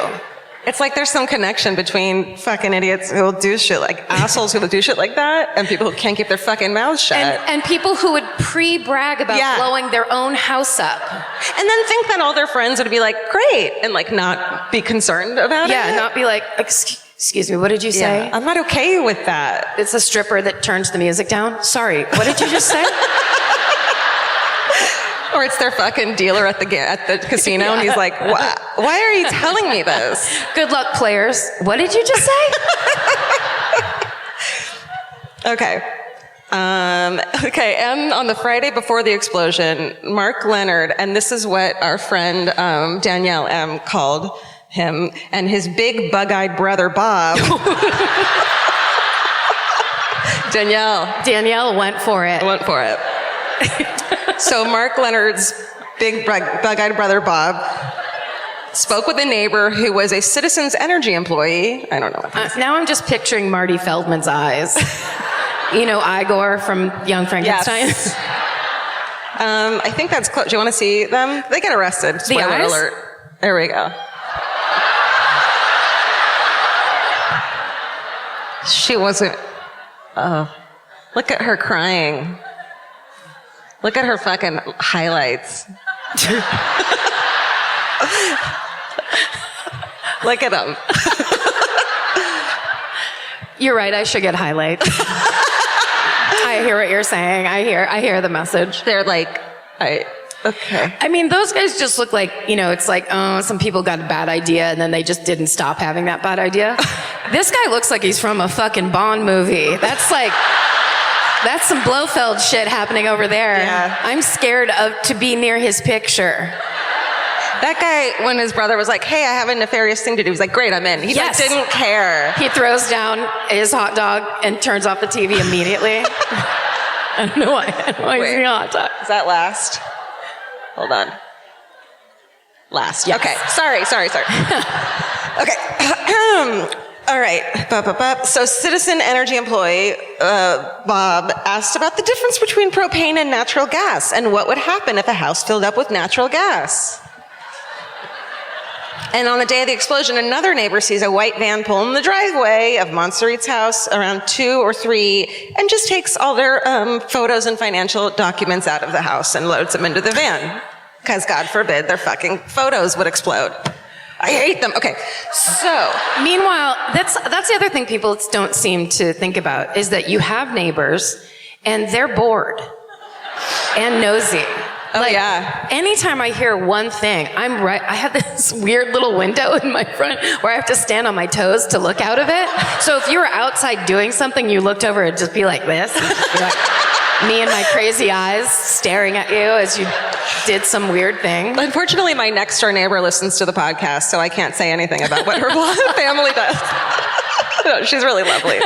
It's like there's some connection between fucking idiots who will do shit like assholes who will do shit like that and people who can't keep their fucking mouths shut. And people who would pre-brag about blowing their own house up. And then think that all their friends would be like, great, and like not be concerned about it. Yeah, not be like, excuse me, what did you say? Yeah, I'm not okay with that. It's a stripper that turns the music down. Sorry, what did you just say? Or it's their fucking dealer at the casino, and he's like, why are you telling me this? Good luck, players. What did you just say? Okay. And on the Friday before the explosion, Mark Leonard, and this is what our friend Danielle M. called him, and his big bug-eyed brother Bob. Danielle went for it. So Mark Leonard's big bug-eyed brother Bob spoke with a neighbor who was a Citizens Energy employee. I don't know what now I'm just picturing Marty Feldman's eyes. You know, Igor from Young Frankenstein. Yes. I think that's close. Do you want to see them? They get arrested. Spoiler alert. There we go. She wasn't... look at her crying. Look at her fucking highlights. Look at them. You're right, I should get highlights. I hear what you're saying. I hear the message. They're like, okay. I mean, those guys just look like, it's like, some people got a bad idea and then they just didn't stop having that bad idea. This guy looks like he's from a fucking Bond movie. That's some Blofeld shit happening over there. Yeah. I'm scared to be near his picture. That guy, when his brother was like, hey, I have a nefarious thing to do, he was like, great, I'm in. He just didn't care. He throws down his hot dog and turns off the TV immediately. I don't know why he's eating a hot dog. Is that last? Hold on. Last. Yes. Okay. Sorry. Okay. All right. So Citizen Energy employee Bob asked about the difference between propane and natural gas and what would happen if a house filled up with natural gas. And on the day of the explosion, another neighbor sees a white van pull in the driveway of Montserrat's house around 2 or 3 and just takes all their photos and financial documents out of the house and loads them into the van. Because God forbid their fucking photos would explode. I hate them. Okay, so. Meanwhile, that's the other thing people don't seem to think about is that you have neighbors and they're bored and nosy. Oh, yeah. Anytime I hear one thing, I have this weird little window in my front where I have to stand on my toes to look out of it. So if you were outside doing something, you looked over, it'd just be like this. It'd just be like me and my crazy eyes staring at you as you did some weird thing. Unfortunately, my next door neighbor listens to the podcast, so I can't say anything about what her family does. No, she's really lovely.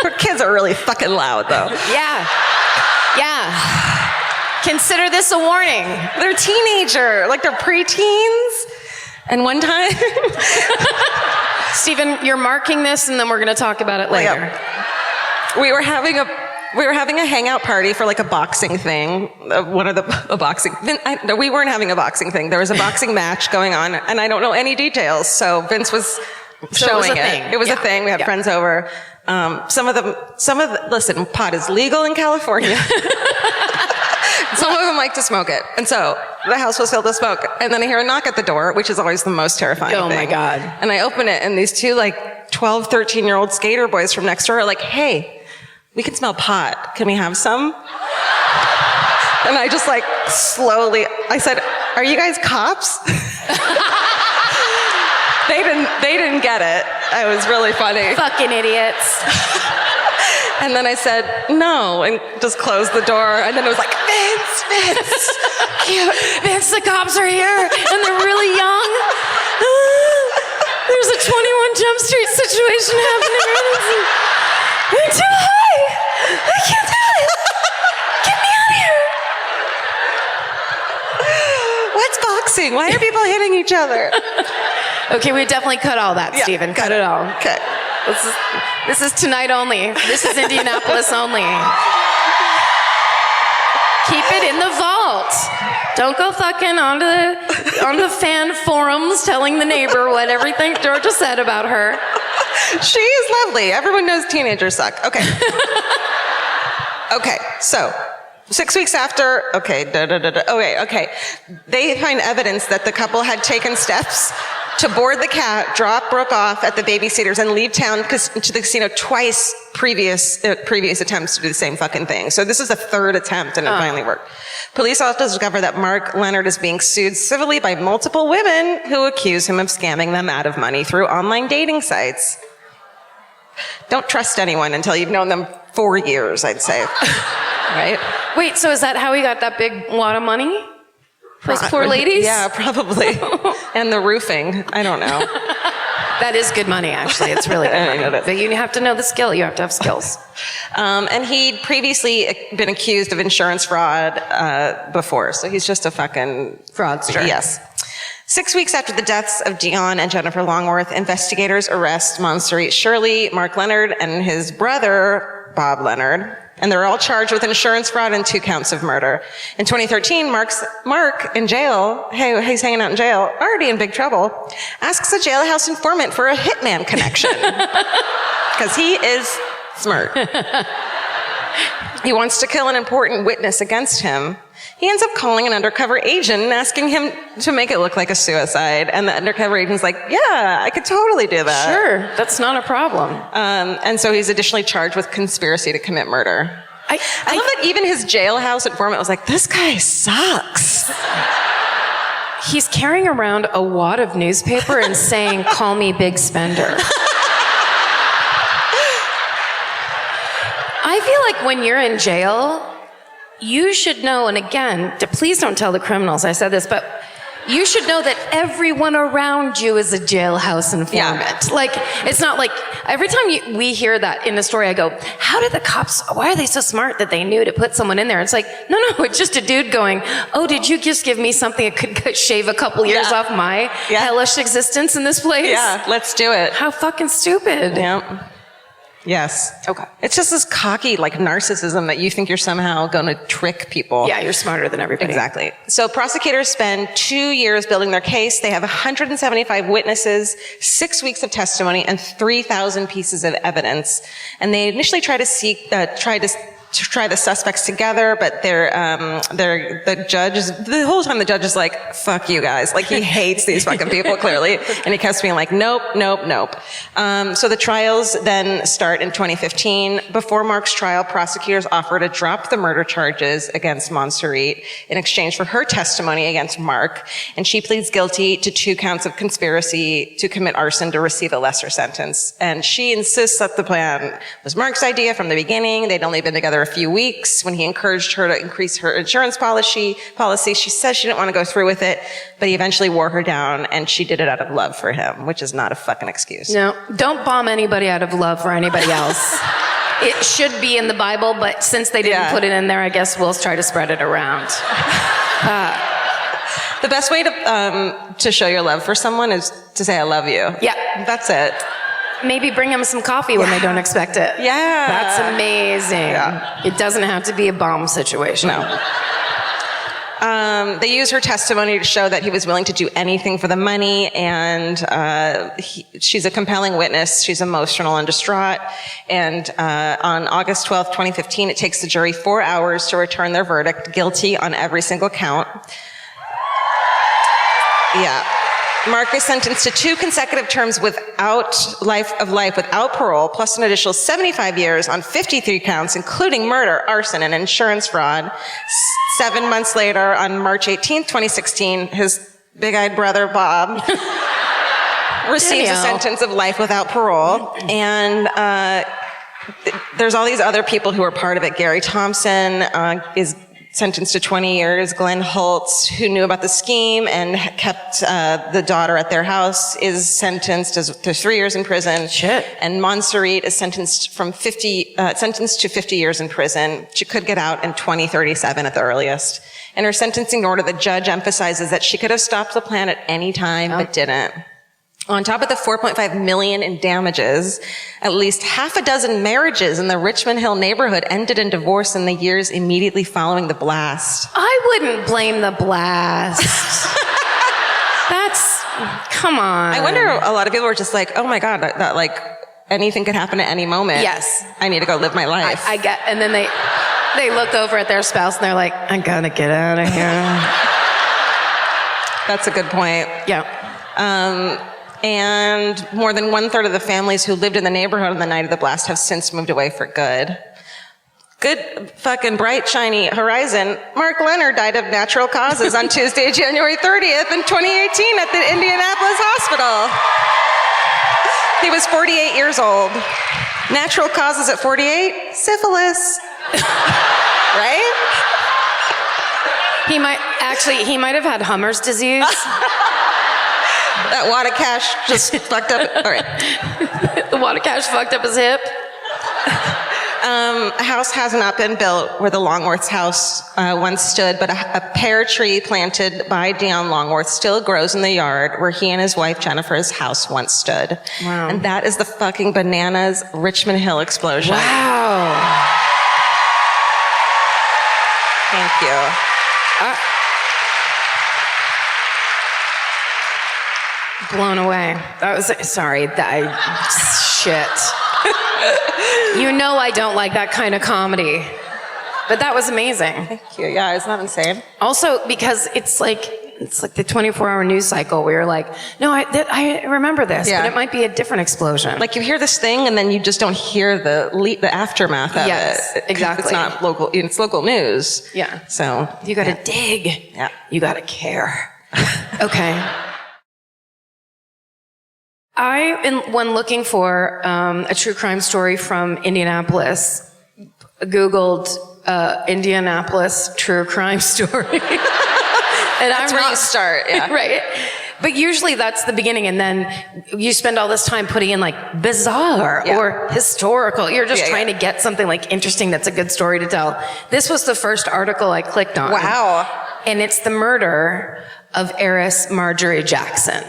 Her kids are really fucking loud, though. Yeah. Consider this a warning. They're teenager, like they're preteens. And one time, Stephen, you're marking this, and then we're going to talk about it later. Yeah. We were having a hangout party for like a boxing thing. No, we weren't having a boxing thing. There was a boxing match going on, and I don't know any details. So Vince was showing it. It was a thing. We had friends over. Listen, pot is legal in California. Some of them like to smoke it. And so the house was filled with smoke. And then I hear a knock at the door, which is always the most terrifying thing. Oh my God. And I open it, and these two like 12, 13-year-old skater boys from next door are like, hey, we can smell pot. Can we have some? And I just like slowly, I said, are you guys cops? They didn't get it. It was really funny. Fucking idiots. And then I said, no, and just closed the door. And then it was like, Vince, cute. Vince, the cops are here, and they're really young. There's a 21 Jump Street situation happening. I'm too high. I can't do it. Get me out of here. What's boxing? Why are people hitting each other? Okay, we definitely cut all that, Yeah, Stephen. Cut it all. Okay. This is tonight only. This is Indianapolis only. Keep it in the vault. Don't go fucking onto the fan forums telling the neighbor what everything Georgia said about her. She is lovely. Everyone knows teenagers suck. Okay. Okay, so 6 weeks after, okay, they find evidence that the couple had taken steps to board the cat, drop Brooke off at the babysitters, and leave town to the casino twice previous attempts to do the same fucking thing. So this is the third attempt, and it finally worked. Police also discover that Mark Leonard is being sued civilly by multiple women who accuse him of scamming them out of money through online dating sites. Don't trust anyone until you've known them 4 years, I'd say. Right? Wait, so is that how he got that big wad of money? Those poor ladies? Yeah, probably. And the roofing. I don't know. That is good money, actually. It's really good money. But you have to know the skill. You have to have skills. And he'd previously been accused of insurance fraud before, so he's just a fucking fraudster. Yes. 6 weeks after the deaths of Dion and Jennifer Longworth, investigators arrest Montserrat Shirley, Mark Leonard, and his brother, Bob Leonard. And they're all charged with insurance fraud and 2 counts of murder. In 2013, Mark, in jail, he's hanging out in jail, already in big trouble, asks a jailhouse informant for a hitman connection. Because he is smart. He wants to kill an important witness against him. He ends up calling an undercover agent and asking him to make it look like a suicide. And the undercover agent's like, yeah, I could totally do that. Sure, that's not a problem. And so he's additionally charged with conspiracy to commit murder. I love that even his jailhouse informant was like, this guy sucks. He's carrying around a wad of newspaper and saying, call me big spender. I feel like when you're in jail, you should know, and again, please don't tell the criminals I said this, but you should know that everyone around you is a jailhouse informant. Yeah. Like, it's not like, every time we hear that in a story, I go, how did the cops, why are they so smart that they knew to put someone in there? It's like, no, it's just a dude going, oh, did you just give me something that could shave a couple years off my hellish existence in this place? Yeah, let's do it. How fucking stupid. Yeah. Yes. Okay. It's just this cocky, like, narcissism that you think you're somehow going to trick people. Yeah, you're smarter than everybody. Exactly. So prosecutors spend 2 years building their case. They have 175 witnesses, 6 weeks of testimony, and 3,000 pieces of evidence. And they initially try to to try the suspects together, but the judge is, the whole time the judge is like, fuck you guys. Like, he hates these fucking people, clearly. And he keeps being like, nope. So the trials then start in 2015. Before Mark's trial, prosecutors offer to drop the murder charges against Montserrat in exchange for her testimony against Mark. And she pleads guilty to 2 counts of conspiracy to commit arson to receive a lesser sentence. And she insists that the plan was Mark's idea from the beginning. They'd only been together a few weeks. When he encouraged her to increase her insurance policy, she says she didn't want to go through with it, but he eventually wore her down, and she did it out of love for him, which is not a fucking excuse. No, don't bomb anybody out of love for anybody else. It should be in the Bible, but since they didn't put it in there, I guess we'll try to spread it around. The best way to show your love for someone is to say, I love you. Yeah. That's it. Maybe bring them some coffee when they don't expect it. Yeah. That's amazing. Yeah. It doesn't have to be a bomb situation. No. They use her testimony to show that he was willing to do anything for the money, and she's a compelling witness. She's emotional and distraught. And on August 12th, 2015, it takes the jury 4 hours to return their verdict, guilty on every single count. Yeah. Mark is sentenced to 2 consecutive terms without life without parole, plus an additional 75 years on 53 counts, including murder, arson, and insurance fraud. 7 months later, on March 18th, 2016, his big-eyed brother, Bob, receives a sentence of life without parole. And there's all these other people who are part of it. Gary Thompson is sentenced to 20 years. Glenn Holtz, who knew about the scheme and kept the daughter at their house, is sentenced to 3 years in prison. Shit. And Montserrat is sentenced to 50 years in prison. She could get out in 2037 at the earliest. In her sentencing order, the judge emphasizes that she could have stopped the plan at any time, but didn't. On top of the $4.5 million in damages, at least half a dozen marriages in the Richmond Hill neighborhood ended in divorce in the years immediately following the blast. I wouldn't blame the blast. Come on. I wonder, a lot of people were just like, oh my God, that like anything could happen at any moment. Yes. I need to go live my life. And then they look over at their spouse and they're like, I gotta get out of here. That's a good point. Yeah. And more than 1/3 of the families who lived in the neighborhood on the night of the blast have since moved away for good. Good fucking bright, shiny horizon. Mark Leonard died of natural causes on Tuesday, January 30th in 2018 at the Indianapolis hospital. He was 48 years old. Natural causes at 48? Syphilis. Right? He might have had Hummer's disease. That Wattacash just fucked up. All right. The Wattacash fucked up his hip. A house has not been built where the Longworth's house once stood, but a pear tree planted by Dion Longworth still grows in the yard where he and his wife Jennifer's house once stood. Wow. And that is the fucking bananas Richmond Hill explosion. Wow. Thank you. Blown away. Shit. You know I don't like that kind of comedy. But that was amazing. Thank you. Yeah, it's not insane. Also, because it's like the 24-hour news cycle where you're like, no, I remember this, but it might be a different explosion. Like you hear this thing and then you just don't hear the aftermath of it. Yes, exactly. It's not local, it's local news. Yeah. So you gotta dig. Yeah. You gotta care. Okay. When looking for a true crime story from Indianapolis, Googled Indianapolis true crime story. And that's where you start, yeah. Right? But usually that's the beginning, and then you spend all this time putting in like bizarre or historical. You're just trying to get something like interesting that's a good story to tell. This was the first article I clicked on. Wow. And it's the murder of heiress Marjorie Jackson.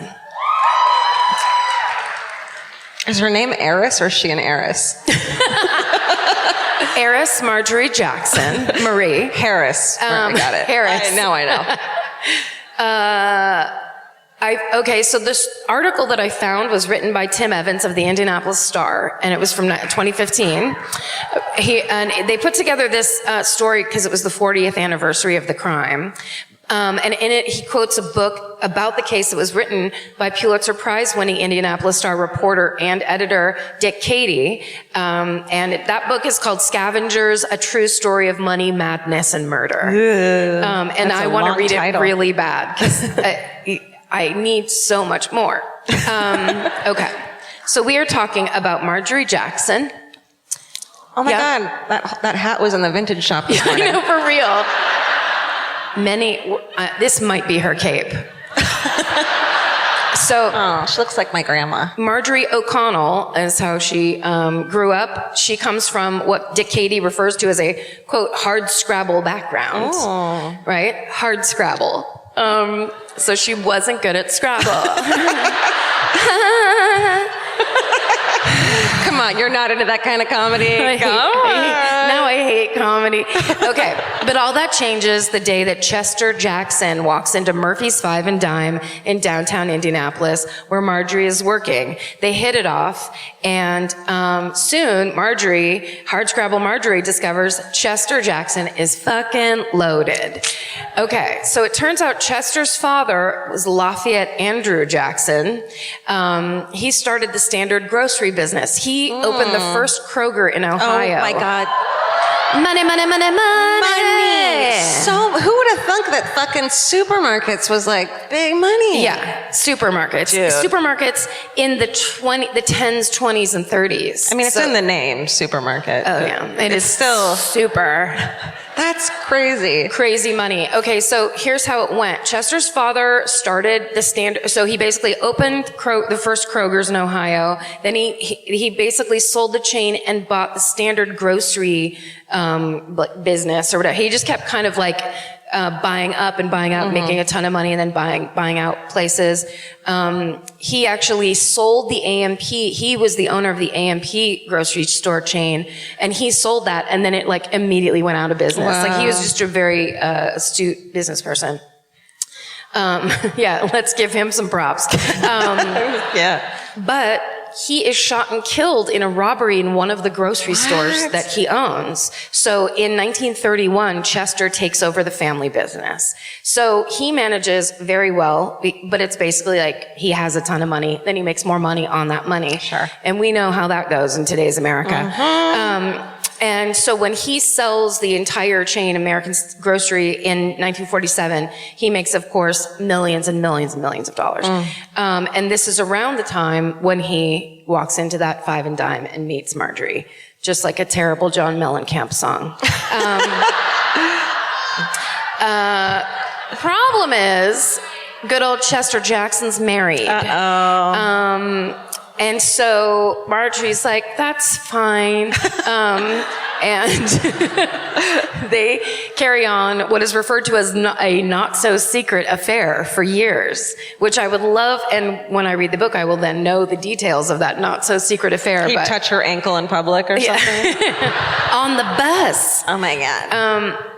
Is her name Eris or is she an heiress? Heiress Marjorie Jackson, Marie. Harris. I got it. Harris. Now I know. So this article that I found was written by Tim Evans of the Indianapolis Star, and it was from 2015. And they put together this story because it was the 40th anniversary of the crime. And in it, he quotes a book about the case that was written by Pulitzer Prize-winning Indianapolis Star reporter and editor Dick Cady. And that book is called Scavengers, A True Story of Money, Madness, and Murder. And I want to read it really bad because I need so much more. Okay. So we are talking about Marjorie Jackson. Oh my God, that hat was in the vintage shop this morning. I know, for real. This might be her cape. Oh, she looks like my grandma. Marjorie O'Connell is how she grew up. She comes from what Dick Cady refers to as a, quote, hard Scrabble background. Oh. Right? Hard Scrabble. So she wasn't good at Scrabble. Come on, you're not into that kind of comedy. Now I hate comedy. Okay, but all that changes the day that Chester Jackson walks into Murphy's Five and Dime in downtown Indianapolis, where Marjorie is working. They hit it off, and soon Hardscrabble Marjorie discovers Chester Jackson is fucking loaded. Okay, so it turns out Chester's father was Lafayette Andrew Jackson. He started the Standard grocery business. He opened the first Kroger in Ohio. Oh my God. Money, money, money, money. So who would have thunk that fucking supermarkets was like big money? Yeah, supermarkets. Dude. Supermarkets in the 10s, 20s, and 30s. I mean, it's in the name, supermarket. Oh yeah, it is still super. That's crazy. Crazy money. Okay, so here's how it went. Chester's father started the Standard, so he basically opened the first Kroger's in Ohio. Then he basically sold the chain and bought the Standard grocery business or whatever. He just kept kind of like buying up and buying out, making a ton of money, and then buying out places. He actually sold the AMP. He was the owner of the AMP grocery store chain, and he sold that, and then it like immediately went out of business. Wow. Like he was just a very astute business person. Yeah, let's give him some props. Yeah. But he is shot and killed in a robbery in one of the grocery stores that he owns. So in 1931, Chester takes over the family business. So he manages very well, but it's basically like he has a ton of money, then he makes more money on that money. Sure. And we know how that goes in today's America. And so when he sells the entire chain, American Grocery, in 1947, he makes, of course, millions and millions and millions of dollars. And this is around the time when he walks into that Five and Dime and meets Marjorie, just like a terrible John Mellencamp song. Problem is, good old Chester Jackson's married. And so Marjorie's like, that's fine. And they carry on what is referred to as a not-so-secret affair for years, which I would love, and when I read the book, I will then know the details of that not-so-secret affair. He'd touch her ankle in public or something? On the bus. Oh my God.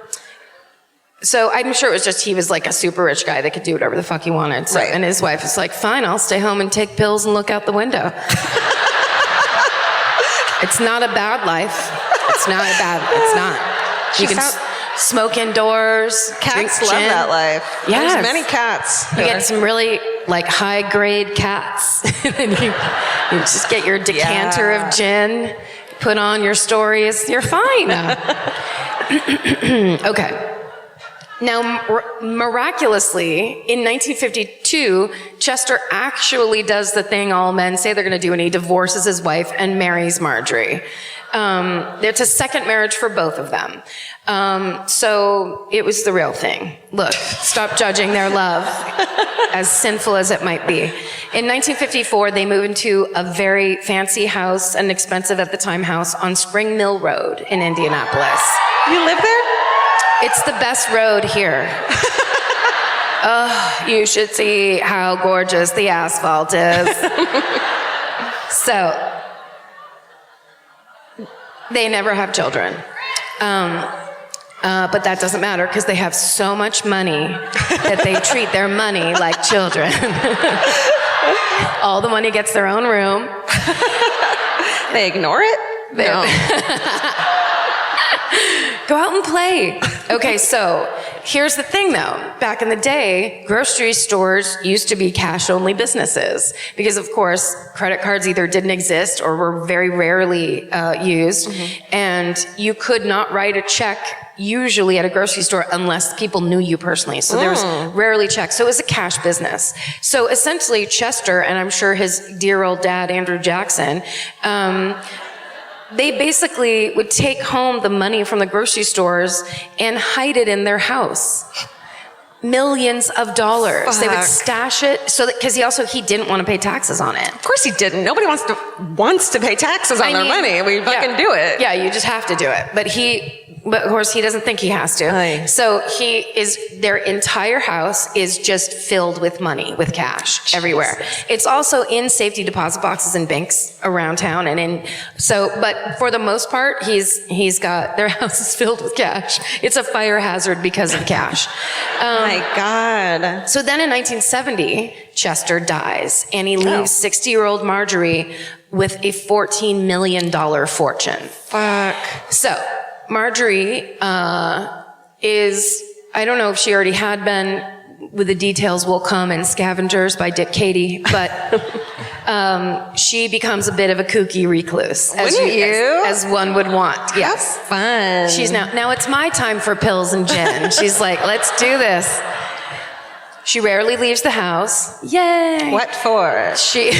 So I'm sure it was just he was like a super rich guy that could do whatever the fuck he wanted. So, right. And his wife was like, fine, I'll stay home and take pills and look out the window. It's not a bad life. It's not. You can smoke indoors. Cats drink love gin. that life. Yes. There's many cats. You get some really like high grade cats. And you just get your decanter of gin, put on your stories. You're fine. Okay. Now, miraculously, in 1952, Chester actually does the thing all men say they're going to do, and he divorces his wife and marries Marjorie. It's a second marriage for both of them. So it was the real thing. Look, stop judging their love, as sinful as it might be. In 1954, they move into a very fancy house, an expensive at the time house, on Spring Mill Road in Indianapolis. You live there? It's the best road here. Oh, you should see how gorgeous the asphalt is. So, they never have children. But that doesn't matter because they have so much money that they treat their money like children. All the money gets their own room. They ignore it? No. Go out and play. Okay, so here's the thing though. Back in the day, grocery stores used to be cash-only businesses because, of course, credit cards either didn't exist or were very rarely used. And you could not write a check usually at a grocery store unless people knew you personally. So there was rarely checks. So it was a cash business. So essentially, Chester, and I'm sure his dear old dad, Andrew Jackson, they basically would take home the money from the grocery stores and hide it in their house. Millions of dollars. Fuck. They would stash it so that, because he didn't want to pay taxes on it. Of course he didn't. Nobody wants to pay taxes on their money. We fucking do it. Yeah, you just have to do it. But of course he doesn't think he has to. Aye. So their entire house is just filled with money, with cash everywhere. It's also in safety deposit boxes in banks around town but for the most part, he's got their house is filled with cash. It's a fire hazard because of cash. My God. So then in 1970, Chester dies and he leaves 60-year-old Marjorie with a $14 million fortune. Fuck. So Marjorie is, I don't know if she already had been, with the details will come in Scavengers by Dick Cady, but she becomes a bit of a kooky recluse. As one would want. Yes. How fun. She's now it's my time for pills and gin. She's like, let's do this. She rarely leaves the house. Yay. What for? She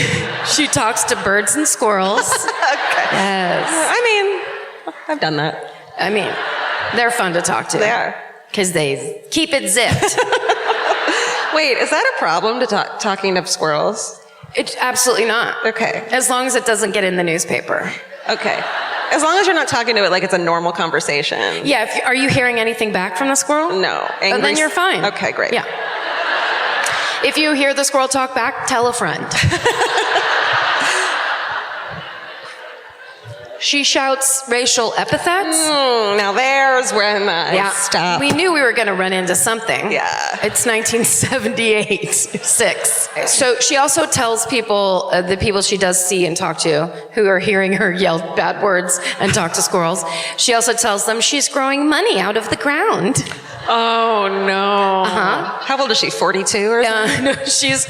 talks to birds and squirrels. Okay. Yes. I mean, I've done that. I mean, they're fun to talk to. They are. Because they keep it zipped. Wait, is that a problem to talking to squirrels? It's absolutely not. Okay. As long as it doesn't get in the newspaper. Okay. As long as you're not talking to it like it's a normal conversation. Yeah, are you hearing anything back from the squirrel? No. Oh, then you're fine. Okay, great. Yeah. If you hear the squirrel talk back, tell a friend. She shouts racial epithets. Now there's when I stop. We knew we were going to run into something. Yeah. It's 1978, 6. So she also tells people, the people she does see and talk to, who are hearing her yell bad words and talk to squirrels, she also tells them she's growing money out of the ground. Oh, no. Uh-huh. How old is she, 42 or something? No, she's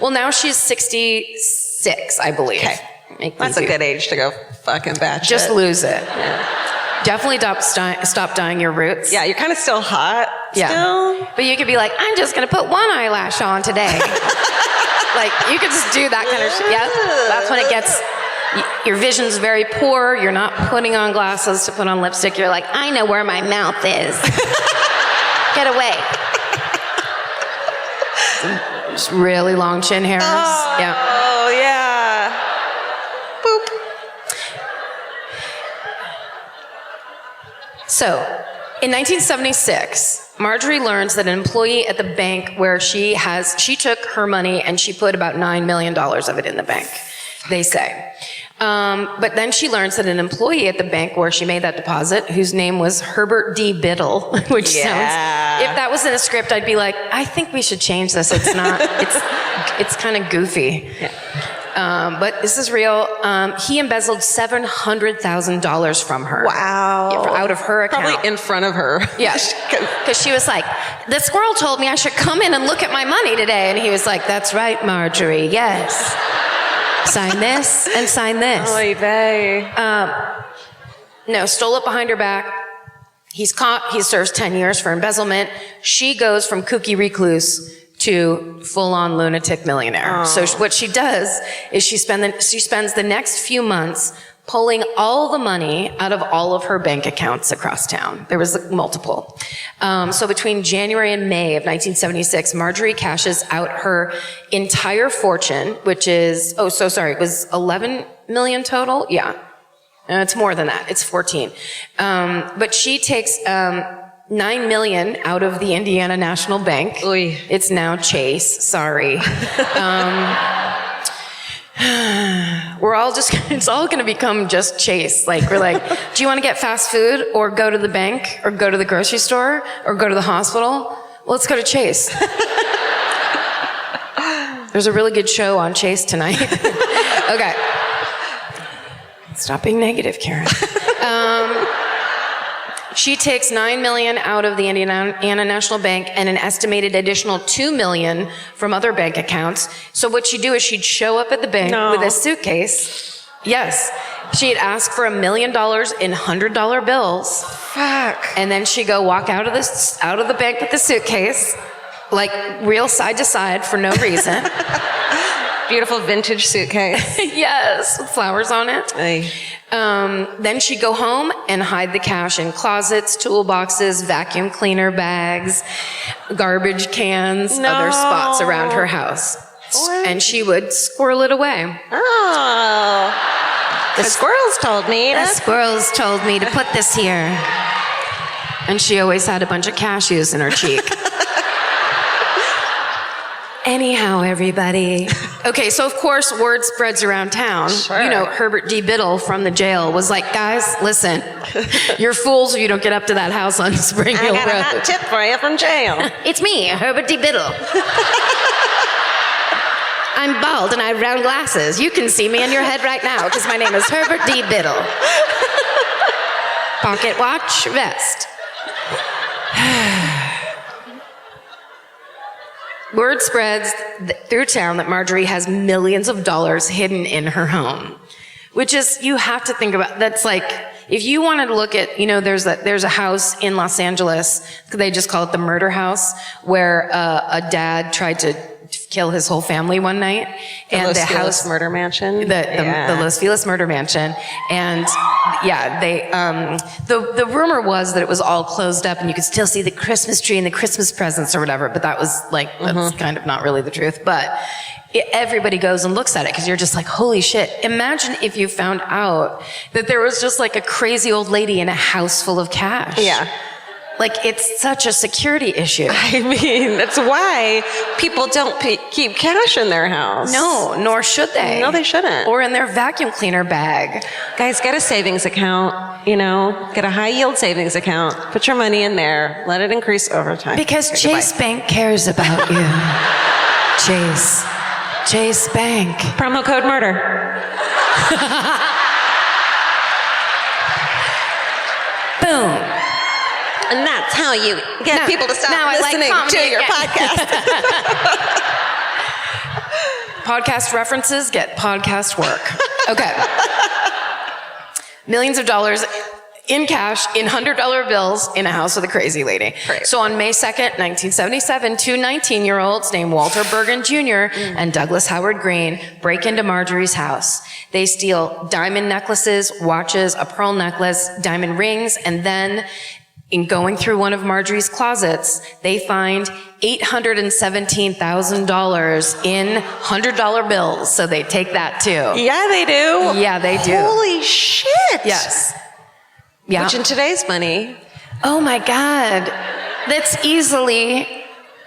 now she's 66, I believe. Okay. That's a good age to go fucking batshit. Just lose it. Yeah. Definitely stop dyeing your roots. Yeah, you're kind of still hot. Yeah. Still. But you could be like, I'm just going to put one eyelash on today. Like, you could just do that kind of shit. Yeah. That's when it gets, your vision's very poor. You're not putting on glasses to put on lipstick. You're like, I know where my mouth is. Get away. Just really long chin hairs. Yeah. Oh, yeah. Boop. So, in 1976, Marjorie learns that an employee at the bank where she took her money and she put about $9 million of it in the bank, they say. But then she learns that an employee at the bank where she made that deposit, whose name was Herbert D. Biddle, which sounds, if that was in a script, I'd be like, I think we should change this. It's not, it's kind of goofy. Yeah. But this is real. He embezzled $700,000 from her. Wow. Out of her account. Probably in front of her. Yeah. Because she was like, the squirrel told me I should come in and look at my money today. And he was like, that's right, Marjorie. Yes. Sign this and sign this. Oy vey. No, stole it behind her back. He's caught. He serves 10 years for embezzlement. She goes from kooky recluse to full-on lunatic millionaire. Oh. So what she does is she spends the next few months pulling all the money out of all of her bank accounts across town. There was multiple. So between January and May of 1976, Marjorie cashes out her entire fortune, which is, it was 11 million total? Yeah. It's more than that. It's 14. But she takes, 9 million out of the Indiana National Bank. Oy. It's now Chase. Sorry. We're it's all going to become just Chase. Like, we're like, do you want to get fast food or go to the bank or go to the grocery store or go to the hospital? Well, let's go to Chase. There's a really good show on Chase tonight. Okay. Stop being negative, Karen. She takes $9 million out of the Indiana National Bank and an estimated additional $2 million from other bank accounts. So what she'd do is she'd show up at the bank with a suitcase. Yes. She'd ask for $1 million in $100 bills. Fuck. And then she'd go walk out of the bank with the suitcase, like real side to side for no reason. Beautiful vintage suitcase. Yes, with flowers on it. Aye. Then she'd go home and hide the cash in closets, toolboxes, vacuum cleaner bags, garbage cans, other spots around her house. What? And she would squirrel it away. Oh. The squirrels told me. The squirrels told me to put this here. And she always had a bunch of cashews in her cheek. Anyhow, everybody. Okay, so of course, word spreads around town. Sure. You know, Herbert D. Biddle from the jail was like, guys, listen, you're fools if you don't get up to that house on Spring Hill Road. I got a hot tip for you from jail. It's me, Herbert D. Biddle. I'm bald and I have round glasses. You can see me in your head right now because my name is Herbert D. Biddle. Pocket watch, vest. Word spreads through town that Marjorie has millions of dollars hidden in her home, which is, you have to think about, that's like, if you wanted to look at, you know, there's a house in Los Angeles, they just call it the murder house, where a dad tried to kill his whole family one night. And the house murder mansion. The Los Feliz murder mansion. And yeah, the rumor was that it was all closed up and you could still see the Christmas tree and the Christmas presents or whatever, but that was like, that's kind of not really the truth. But everybody goes and looks at it because you're just like, holy shit. Imagine if you found out that there was just like a crazy old lady in a house full of cash. Yeah. Like, it's such a security issue. I mean, that's why people don't keep cash in their house. No, nor should they. No, they shouldn't. Or in their vacuum cleaner bag. Guys, get a savings account, you know, get a high yield savings account. Put your money in there. Let it increase over time. Because Chase Bank cares about you. Chase Bank. Promo code murder. Boom. And that's how you get people to stop listening to your podcast. Podcast references get podcast work. Okay. Millions of dollars in cash, in $100 bills, in a house with a crazy lady. Right. So on May 2nd, 1977, two 19-year-olds named Walter Bergen Jr. and Douglas Howard Green break into Marjorie's house. They steal diamond necklaces, watches, a pearl necklace, diamond rings, and then in going through one of Marjorie's closets, they find $817,000 in $100 bills. So they take that too. Yeah, they do. Yeah, they do. Holy shit. Yes. Yeah. Which in today's money. Oh my God. That's easily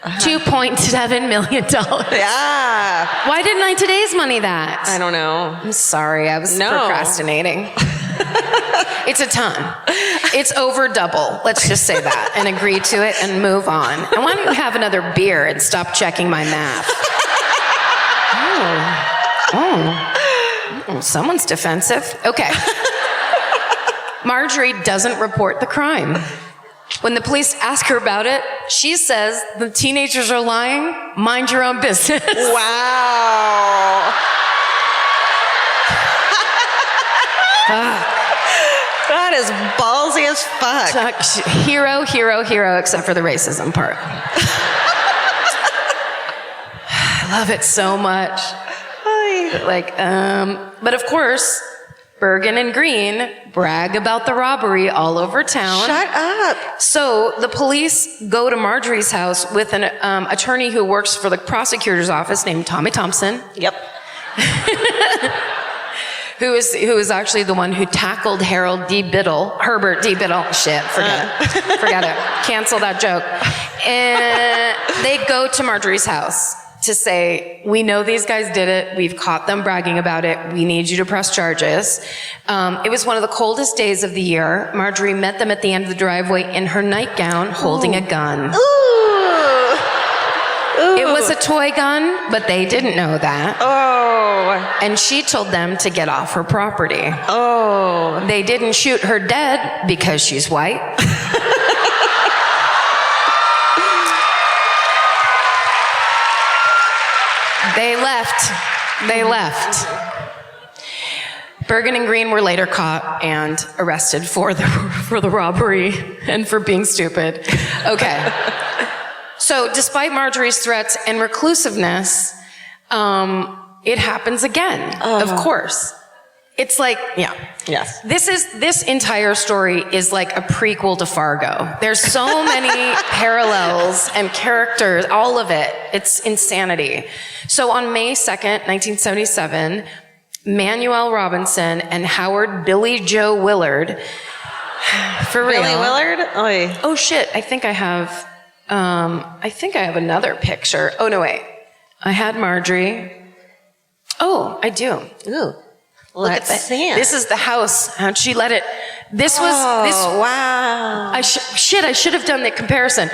$2.7 million. Yeah. Why didn't I today's money that? I don't know. I'm sorry. I was procrastinating. It's a ton. It's over double. Let's just say that and agree to it and move on. And why don't you have another beer and stop checking my math? Oh, someone's defensive. Okay. Marjorie doesn't report the crime. When the police ask her about it, she says the teenagers are lying. Mind your own business. Wow. That is ballsy as fuck. Hero, except for the racism part. I love it so much. But of course, Bergen and Green brag about the robbery all over town. Shut up. So the police go to Marjorie's house with an attorney who works for the prosecutor's office named Tommy Thompson. Yep. Who is actually the one who tackled Herbert D. Biddle. Shit, forget it. Cancel that joke. And they go to Marjorie's house. to say, we know these guys did it. We've caught them bragging about it. We need you to press charges. It was one of the coldest days of the year. Marjorie met them at the end of the driveway in her nightgown, holding a gun. Ooh. It was a toy gun, but they didn't know that. Oh. And she told them to get off her property. Oh. They didn't shoot her dead because she's white. They left. Bergen and Green were later caught and arrested for the robbery and for being stupid. Okay. So despite Marjorie's threats and reclusiveness, it happens again, of course. It's like, yeah. Yes. This entire story is like a prequel to Fargo. There's so many parallels and characters, all of it. It's insanity. So on May 2nd, 1977, Manuel Robinson and Howard Billy Joe Willard, for real. Billy Willard? Oy. Oh shit, I think I have another picture. Oh no, wait. I had Marjorie. Oh, I do. Ooh. Look at that. This is the house. How'd she let it? Wow. I should have done the comparison.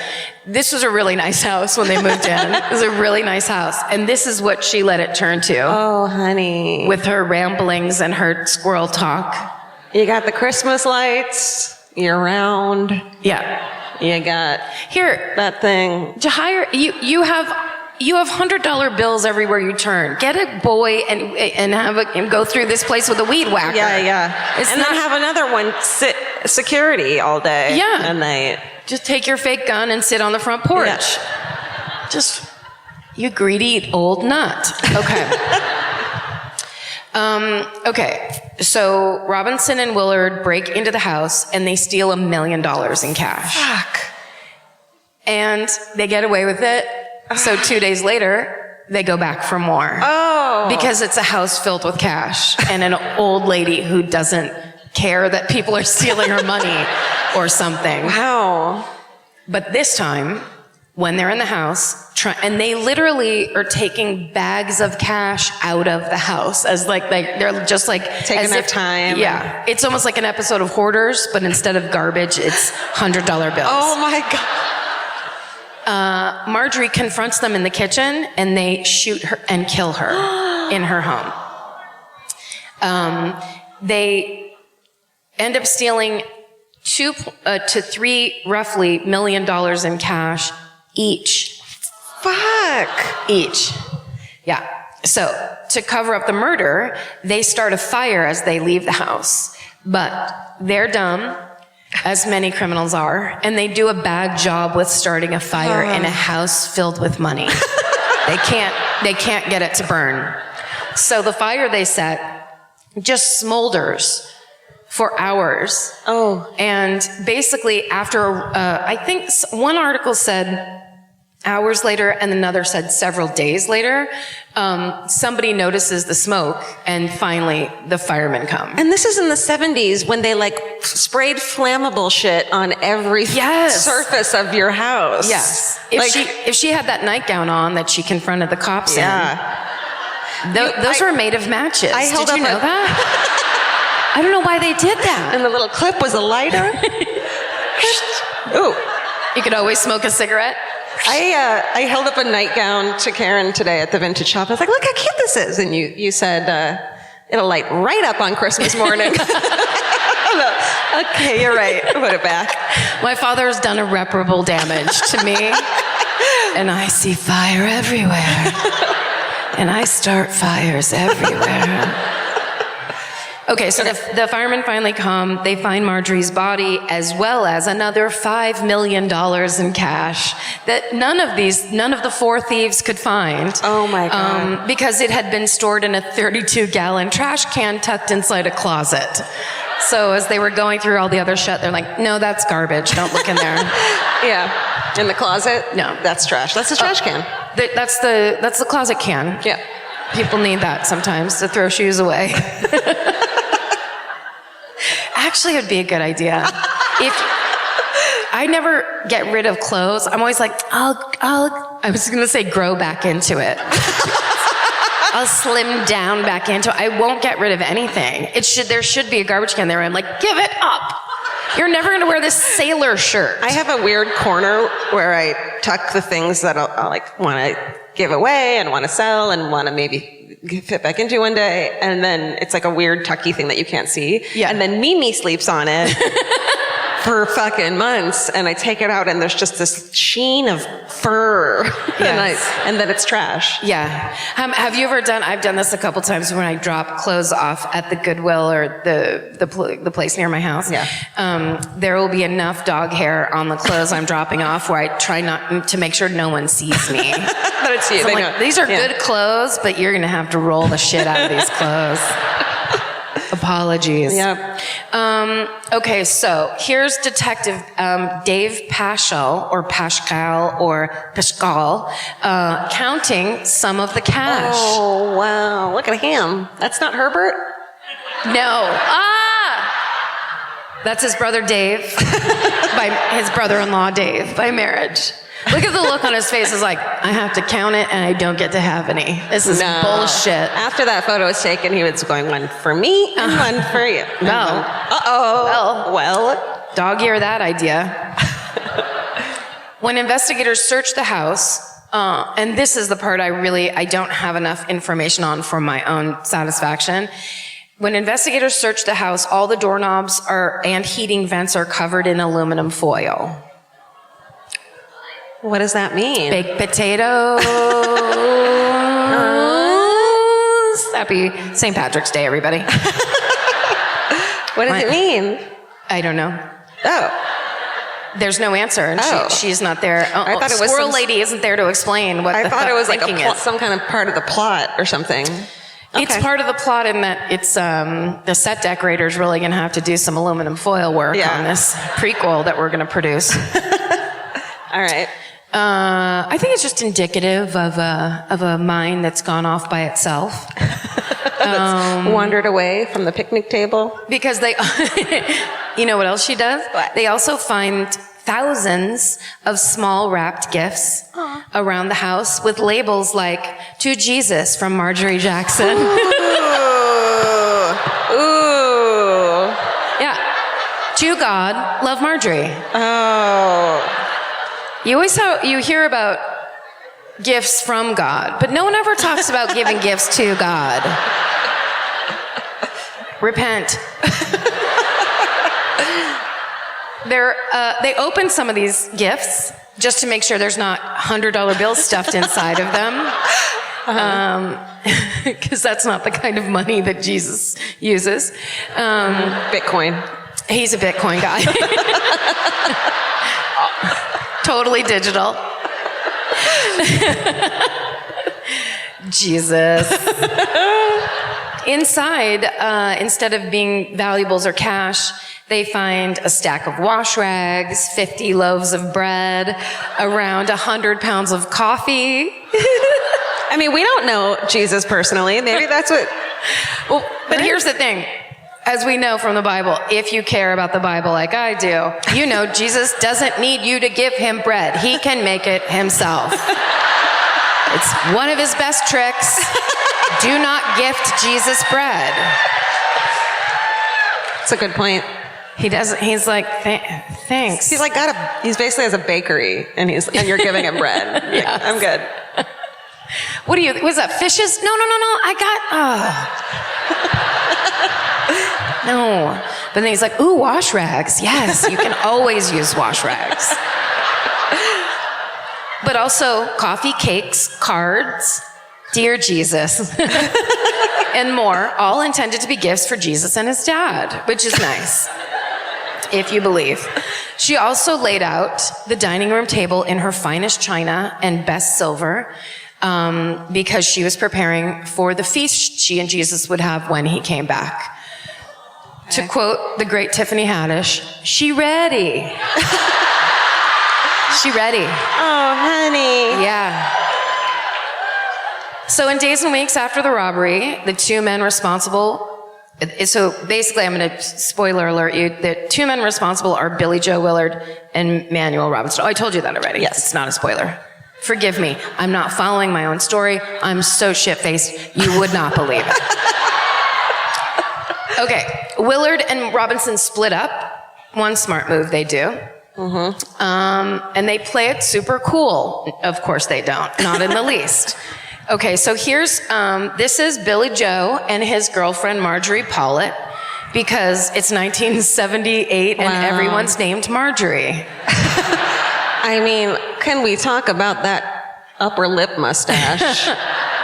This was a really nice house when they moved in. It was a really nice house. And this is what she let it turn to. Oh, honey. With her ramblings and her squirrel talk. You got the Christmas lights year round. Yeah. You got here that thing. To hire you have $100 bills everywhere you turn. Get a boy and go through this place with a weed whacker. Yeah. Then have another one sit security all day. Yeah. And night. Just take your fake gun and sit on the front porch. Yeah. Just, you greedy old nut. Okay. Okay. So Robinson and Willard break into the house and they steal $1 million in cash. Fuck. And they get away with it. So 2 days later, they go back for more. Oh. Because it's a house filled with cash and an old lady who doesn't care that people are stealing her money or something. Wow. But this time, when they're in the house, and they literally are taking bags of cash out of the house as like they're just like taking their time. Yeah. It's almost like an episode of Hoarders, but instead of garbage, it's $100 bills. Oh my God. Marjorie confronts them in the kitchen and they shoot her and kill her in her home. They end up stealing $2 to $3 roughly $1 million in cash each. Fuck. Each. Yeah. So to cover up the murder, they start a fire as they leave the house. But they're dumb, as many criminals are, and they do a bad job with starting a fire in a house filled with money. They can't get it to burn. So the fire they set just smolders for hours. Oh. And basically after, I think one article said hours later and another said several days later, somebody notices the smoke and finally the firemen come. And this is in the 70s when they like sprayed flammable shit on every surface of your house. Yes. If she had that nightgown on that she confronted the cops in. Those were made of matches. Did you know that? I don't know why they did that. And the little clip was a lighter. Ooh. You could always smoke a cigarette. I held up a nightgown to Karen today at the vintage shop. I was like, look how cute this is. And you said, it'll light right up on Christmas morning. Okay, you're right. Put it back. My father's done irreparable damage to me. And I see fire everywhere. And I start fires everywhere. Okay, so the firemen finally come. They find Marjorie's body as well as another $5 million in cash that none of the four thieves could find. Oh my God. Because it had been stored in a 32-gallon trash can tucked inside a closet. So as they were going through all the other shit, they're like, no, that's garbage. Don't look in there. Yeah. In the closet? No. That's trash. That's a trash can. That's the closet can. Yeah. People need that sometimes to throw shoes away. Actually, it would be a good idea. If I never get rid of clothes, I'm always like, I I was going to say grow back into it. I'll slim down back into it. I won't get rid of anything. There should be a garbage can there. I'm like, give it up. You're never going to wear this sailor shirt. I have a weird corner where I tuck the things that I'll like want to give away and want to sell and want to maybe fit back into one day. And then it's like a weird tucky thing that you can't see. Yeah. And then Mimi sleeps on it for fucking months. And I take it out and there's just this sheen of fur. Yes. and then it's trash. Yeah. Have you ever I've done this a couple times when I drop clothes off at the Goodwill or the place near my house. Yeah. There will be enough dog hair on the clothes I'm dropping off where I try not to make sure no one sees me. But it's you. So I'm like, these are good clothes, but you're going to have to roll the shit out of these clothes. Apologies. Yep. Okay, so here's Detective Dave Paschal or Pascal counting some of the cash. Oh, wow. Look at him. That's not Herbert? No. That's his brother Dave, by his brother-in-law Dave, by marriage. Look at the look on his face. It's like, I have to count it and I don't get to have any. This is bullshit. After that photo was taken, he was going, one for me and one for you. Well. Well. Dog ear that idea. When investigators searched the house, and this is the part I don't have enough information on for my own satisfaction. When investigators searched the house, all the doorknobs and heating vents are covered in aluminum foil. What does that mean? Baked potatoes. Happy St. Patrick's Day, everybody. What does it mean? I don't know. Oh. There's no answer, and she's not there. I thought it was Squirrel Lady isn't there to explain what I thought it was like is. some kind of part of the plot or something. It's part of the plot in that it's the set decorator's really going to have to do some aluminum foil work on this prequel that we're going to produce. All right. I think it's just indicative of a mind that's gone off by itself. That's wandered away from the picnic table. Because you know what else she does? What? They also find thousands of small wrapped gifts around the house with labels like, to Jesus from Marjorie Jackson. Ooh. Yeah. To God, love Marjorie. Oh. You hear about gifts from God, but no one ever talks about giving gifts to God. Repent. They open some of these gifts just to make sure there's not $100 bills stuffed inside of them. Because that's not the kind of money that Jesus uses. Bitcoin. He's a Bitcoin guy. Totally digital. Jesus. Inside, instead of being valuables or cash, they find a stack of wash rags, 50 loaves of bread, around 100 pounds of coffee. I mean, we don't know Jesus personally. Maybe that's what... Well, but here's the thing. As we know from the Bible, if you care about the Bible like I do, you know Jesus doesn't need you to give him bread. He can make it himself. It's one of his best tricks. Do not gift Jesus bread. That's a good point. He doesn't. He's like, thanks. He's like he's basically has a bakery, and you're giving him bread. Yes. Like, I'm good. Was that fishes? No. No. But then he's like, ooh, wash rags. Yes, you can always use wash rags. But also coffee, cakes, cards, dear Jesus, and more, all intended to be gifts for Jesus and his dad, which is nice, if you believe. She also laid out the dining room table in her finest china and best silver, because she was preparing for the feast she and Jesus would have when he came back. Okay. To quote the great Tiffany Haddish, she ready. She ready. Oh, honey. Yeah. So in days and weeks after the robbery, the two men responsible, so basically I'm going to spoiler alert you, the two men responsible are Billy Joe Willard and Manuel Robinson. Oh, I told you that already. Yes. It's not a spoiler. Forgive me. I'm not following my own story. I'm so shit-faced, you would not believe it. Okay, Willard and Robinson split up. One smart move they do. And they play it super cool. Of course they don't. Not in the least. Okay, so here's, this is Billy Joe and his girlfriend Marjorie Pollitt, because it's 1978 and everyone's named Marjorie. I mean, can we talk about that upper lip mustache?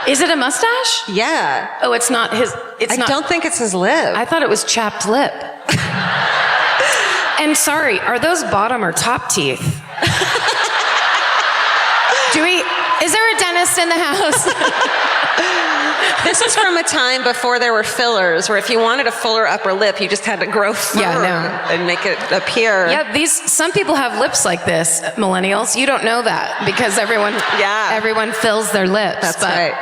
Is it a mustache? Yeah. Oh, it's not his, I don't think it's his lip. I thought it was chapped lip. And sorry, are those bottom or top teeth? Is there a dentist in the house? This is from a time before there were fillers, where if you wanted a fuller upper lip, you just had to grow fur and make it appear. Yeah, some people have lips like this, millennials. You don't know that because everyone fills their lips. That's right.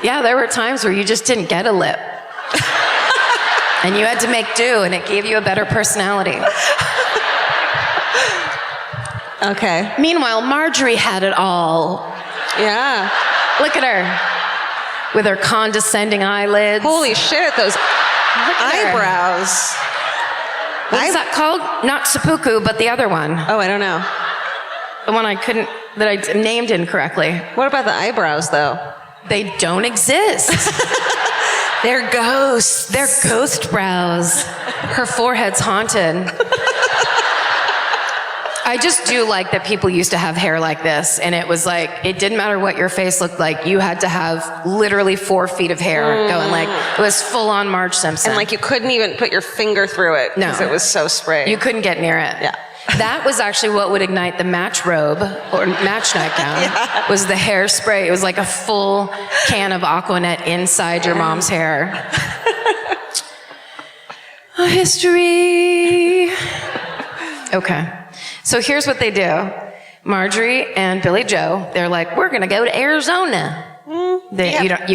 Yeah, there were times where you just didn't get a lip. And you had to make do, and it gave you a better personality. Okay. Meanwhile, Marjorie had it all. Yeah. Look at her. With her condescending eyelids. Holy shit, those eyebrows. What's that called? Not seppuku, but the other one. Oh, I don't know. The one that I named incorrectly. What about the eyebrows, though? They don't exist. They're ghosts. They're ghost brows. Her forehead's haunted. I just do like that people used to have hair like this, and it was like, it didn't matter what your face looked like, you had to have literally 4 feet of hair going, like, it was full on Marge Simpson. And like you couldn't even put your finger through it because it was so sprayed. You couldn't get near it. Yeah. That was actually what would ignite the match robe, or match nightgown, was the hairspray. It was like a full can of Aquanet inside your mom's hair. A history. Okay. So here's what they do. Marjorie and Billy Joe, they're like, we're going to go to Arizona. You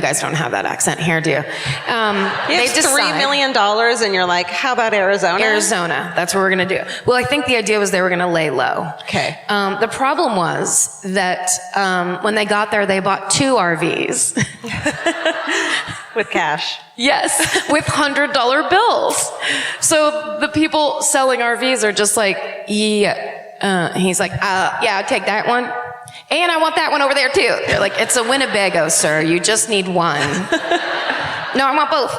guys don't have that accent here, do you? You have $3 million and you're like, how about Arizona? Arizona. That's what we're going to do. Well, I think the idea was they were going to lay low. Okay. The problem was that when they got there, they bought 2 RVs. With cash. Yes, with $100 bills. So the people selling RVs are just like, he's like, yeah, I'll take that one. And I want that one over there too. They're like, it's a Winnebago, sir. You just need one. No, I want both.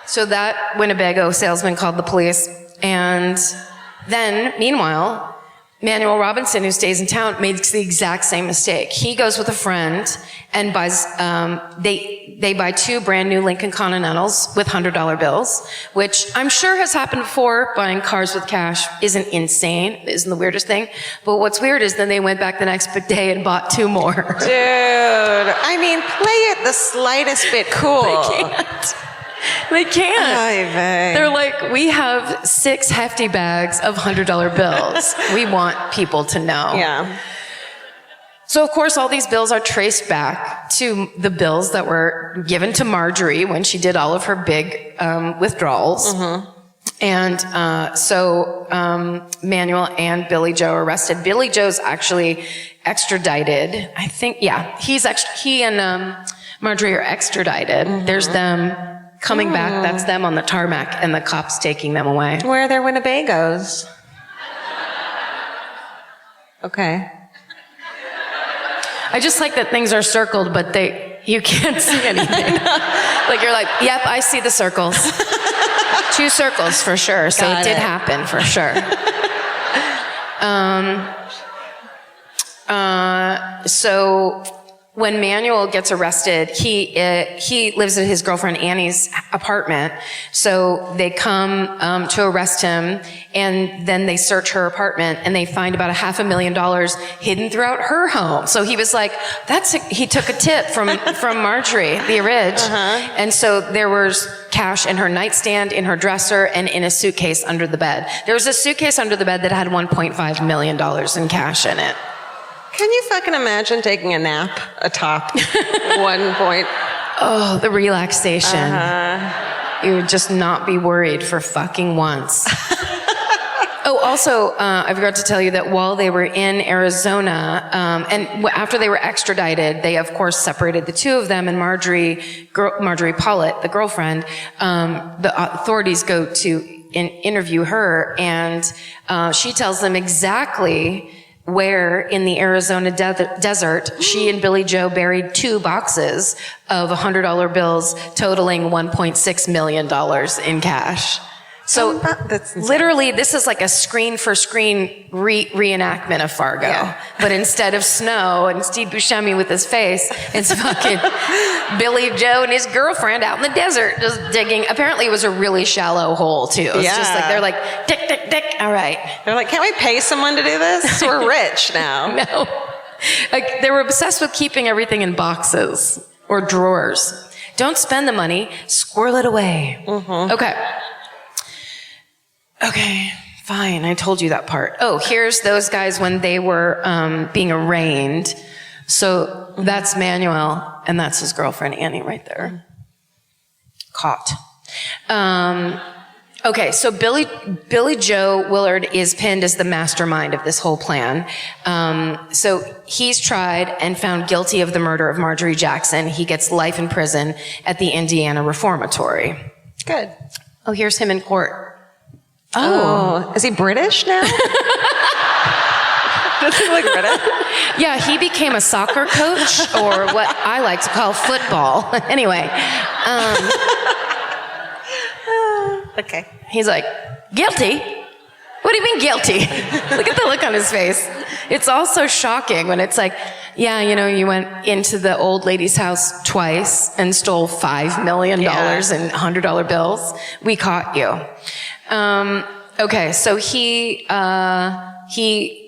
So that Winnebago salesman called the police. And then, meanwhile, Manuel Robinson, who stays in town, makes the exact same mistake. He goes with a friend and buys, they buy 2 brand new Lincoln Continentals with $100 bills, which I'm sure has happened before. Buying cars with cash isn't insane, isn't the weirdest thing. But what's weird is then they went back the next day and bought 2 more. Dude, I mean, play it the slightest bit cool. They can't. Oy vey. They're like, we have 6 hefty bags of $100 bills. We want people to know. Yeah. So, of course, all these bills are traced back to the bills that were given to Marjorie when she did all of her big withdrawals. And so Manuel and Billy Joe are arrested. Billy Joe's actually extradited. I think, yeah, he and Marjorie are extradited. There's them coming back. That's them on the tarmac, and the cops taking them away. Where are their Winnebagos? Okay. I just like that things are circled, but you can't see anything. Like you're like, yep, I see the circles. 2 circles for sure. So it did happen for sure. So when Manuel gets arrested, he lives at his girlfriend Annie's apartment. So they come to arrest him, and then they search her apartment, and they find about $500,000 hidden throughout her home. So he was like, he took a tip from Marjorie, the orig. And so there was cash in her nightstand, in her dresser, and in a suitcase under the bed. There was a suitcase under the bed that had $1.5 million in cash in it. Can you fucking imagine taking a nap atop 1 point? Oh, the relaxation. You would just not be worried for fucking once. Oh, also, I forgot to tell you that while they were in Arizona, and after they were extradited, they of course separated the two of them, and Marjorie Pollitt, the girlfriend, the authorities go to interview her, and she tells them exactly where in the Arizona desert she and Billy Joe buried 2 boxes of $100 bills totaling $1.6 million in cash. So literally, this is like a screen-for-screen reenactment of Fargo. Yeah. But instead of snow and Steve Buscemi with his face, it's fucking Billy Joe and his girlfriend out in the desert just digging. Apparently, it was a really shallow hole, too. It's just like, they're like, dick, dick, dick. All right. They're like, can't we pay someone to do this? We're rich now. No. Like, they were obsessed with keeping everything in boxes or drawers. Don't spend the money. Squirrel it away. Mm-hmm. Okay, fine. I told you that part. Oh, here's those guys when they were being arraigned. So that's Manuel, and that's his girlfriend, Annie, right there. Caught. Okay, so Billy Joe Willard is pinned as the mastermind of this whole plan. So he's tried and found guilty of the murder of Marjorie Jackson. He gets life in prison at the Indiana Reformatory. Good. Oh, here's him in court. Oh, is he British now? Does he look British? Yeah, he became a soccer coach, or what I like to call football. Anyway. Okay. He's like, guilty? What do you mean guilty? Look at the look on his face. It's all so shocking when it's like, yeah, you know, you went into the old lady's house twice and stole $5 million in $100 bills. We caught you. Okay, so he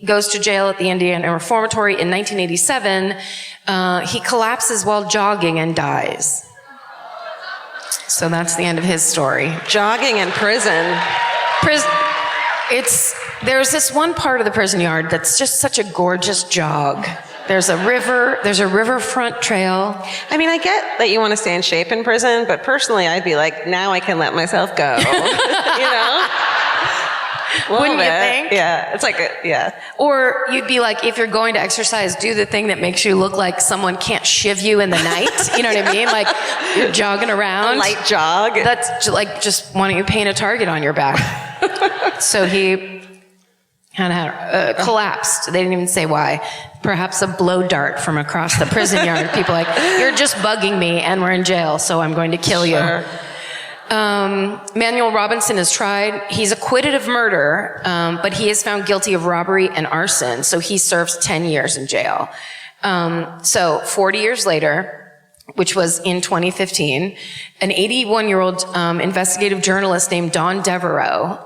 goes to jail at the Indiana Reformatory in 1987. He collapses while jogging and dies. So that's the end of his story. Jogging in prison. There's this one part of the prison yard that's just such a gorgeous jog. There's a riverfront trail. I mean, I get that you want to stay in shape in prison, but personally, I'd be like, now I can let myself go. You know? Wouldn't you think? Yeah. It's like, Or you'd be like, if you're going to exercise, do the thing that makes you look like someone can't shiv you in the night. You know what I mean? Like, you're jogging around. A light jog. That's like, just why don't you paint a target on your back? So he kind of collapsed. They didn't even say why. Perhaps a blow dart from across the prison yard. People like, you're just bugging me and we're in jail, so I'm going to kill you. Manuel Robinson is tried. He's acquitted of murder, but he is found guilty of robbery and arson, so he serves 10 years in jail. So 40 years later, which was in 2015, an 81-year-old investigative journalist named Don Devereaux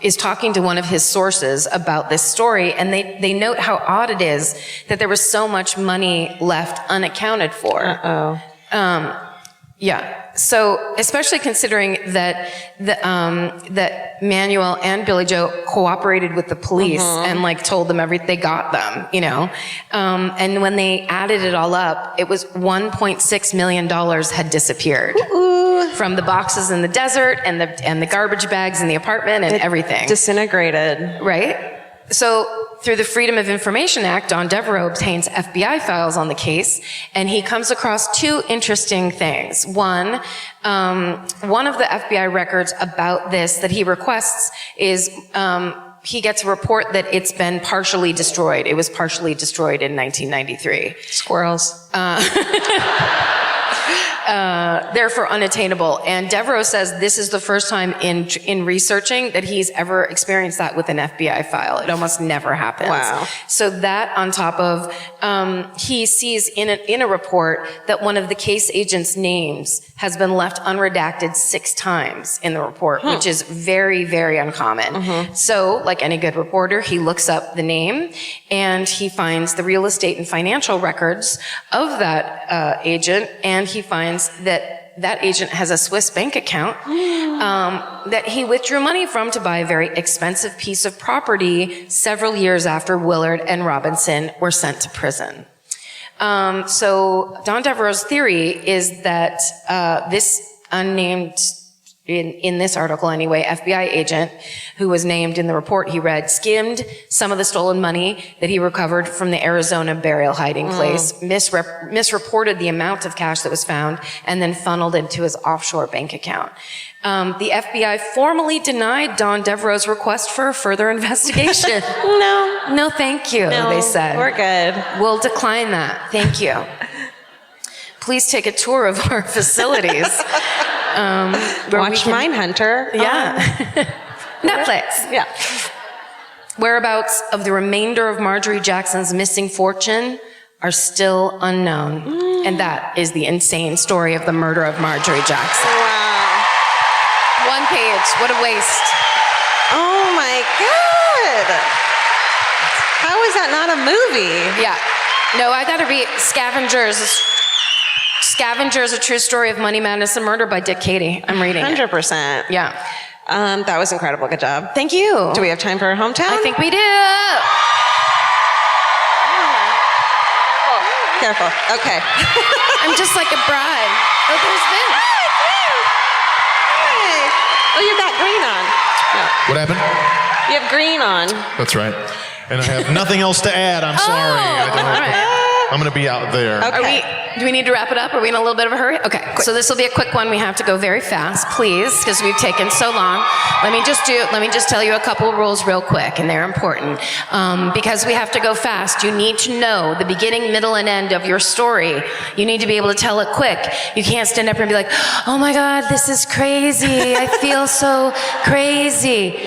is talking to one of his sources about this story, and they note how odd it is that there was so much money left unaccounted for. Yeah. So, especially considering that that Manuel and Billy Joe cooperated with the police and like told them they got them, you know. And when they added it all up, it was $1.6 million had disappeared from the boxes in the desert and the garbage bags in the apartment and everything. Disintegrated. Right? So, through the Freedom of Information Act, Don Devereaux obtains FBI files on the case, and he comes across 2 interesting things. One of the FBI records about this that he requests is he gets a report that it's been partially destroyed. It was partially destroyed in 1993. Squirrels. Therefore unattainable. And Devereaux says this is the first time in researching that he's ever experienced that with an FBI file. It almost never happens. Wow. So that on top of, he sees in a report that one of the case agent's names has been left unredacted 6 times in the report, which is very, very uncommon. So, like any good reporter, he looks up the name and he finds the real estate and financial records of that agent, and he finds that agent has a Swiss bank account that he withdrew money from to buy a very expensive piece of property several years after Willard and Robinson were sent to prison. So Don Devereaux's theory is that this unnamed in this article anyway, FBI agent who was named in the report he read, skimmed some of the stolen money that he recovered from the Arizona burial hiding place, misreported the amount of cash that was found, and then funneled into his offshore bank account. The FBI formally denied Don Devereaux's request for a further investigation. No, thank you, they said. We're good. We'll decline that. Thank you. Please take a tour of our facilities. Watch Mindhunter. Yeah. Netflix. Yeah. Whereabouts of the remainder of Marjorie Jackson's missing fortune are still unknown. And that is the insane story of the murder of Marjorie Jackson. Wow. One page. What a waste. Oh my God. How is that not a movie? Yeah. No, I gotta read Scavengers, A True Story of Money, Madness, and Murder by Dick Cady. I'm reading 100%. it. Yeah. That was incredible. Good job. Thank you. Do we have time for our hometown? I think we do. Careful. Okay. I'm just like a bride. Oh, there's Vince. Hey. Oh, you've got green on. What happened? You have green on. That's right. And I have nothing else to add. I'm sorry. I don't. All right. I'm going to be out there. Okay. Do we need to wrap it up? Are we in a little bit of a hurry? Okay, so this will be a quick one. We have to go very fast, please, because we've taken so long. Let me just tell you a couple rules real quick, and they're important. Because we have to go fast, you need to know the beginning, middle, and end of your story. You need to be able to tell it quick. You can't stand up and be like, oh my God, this is crazy. I feel so crazy.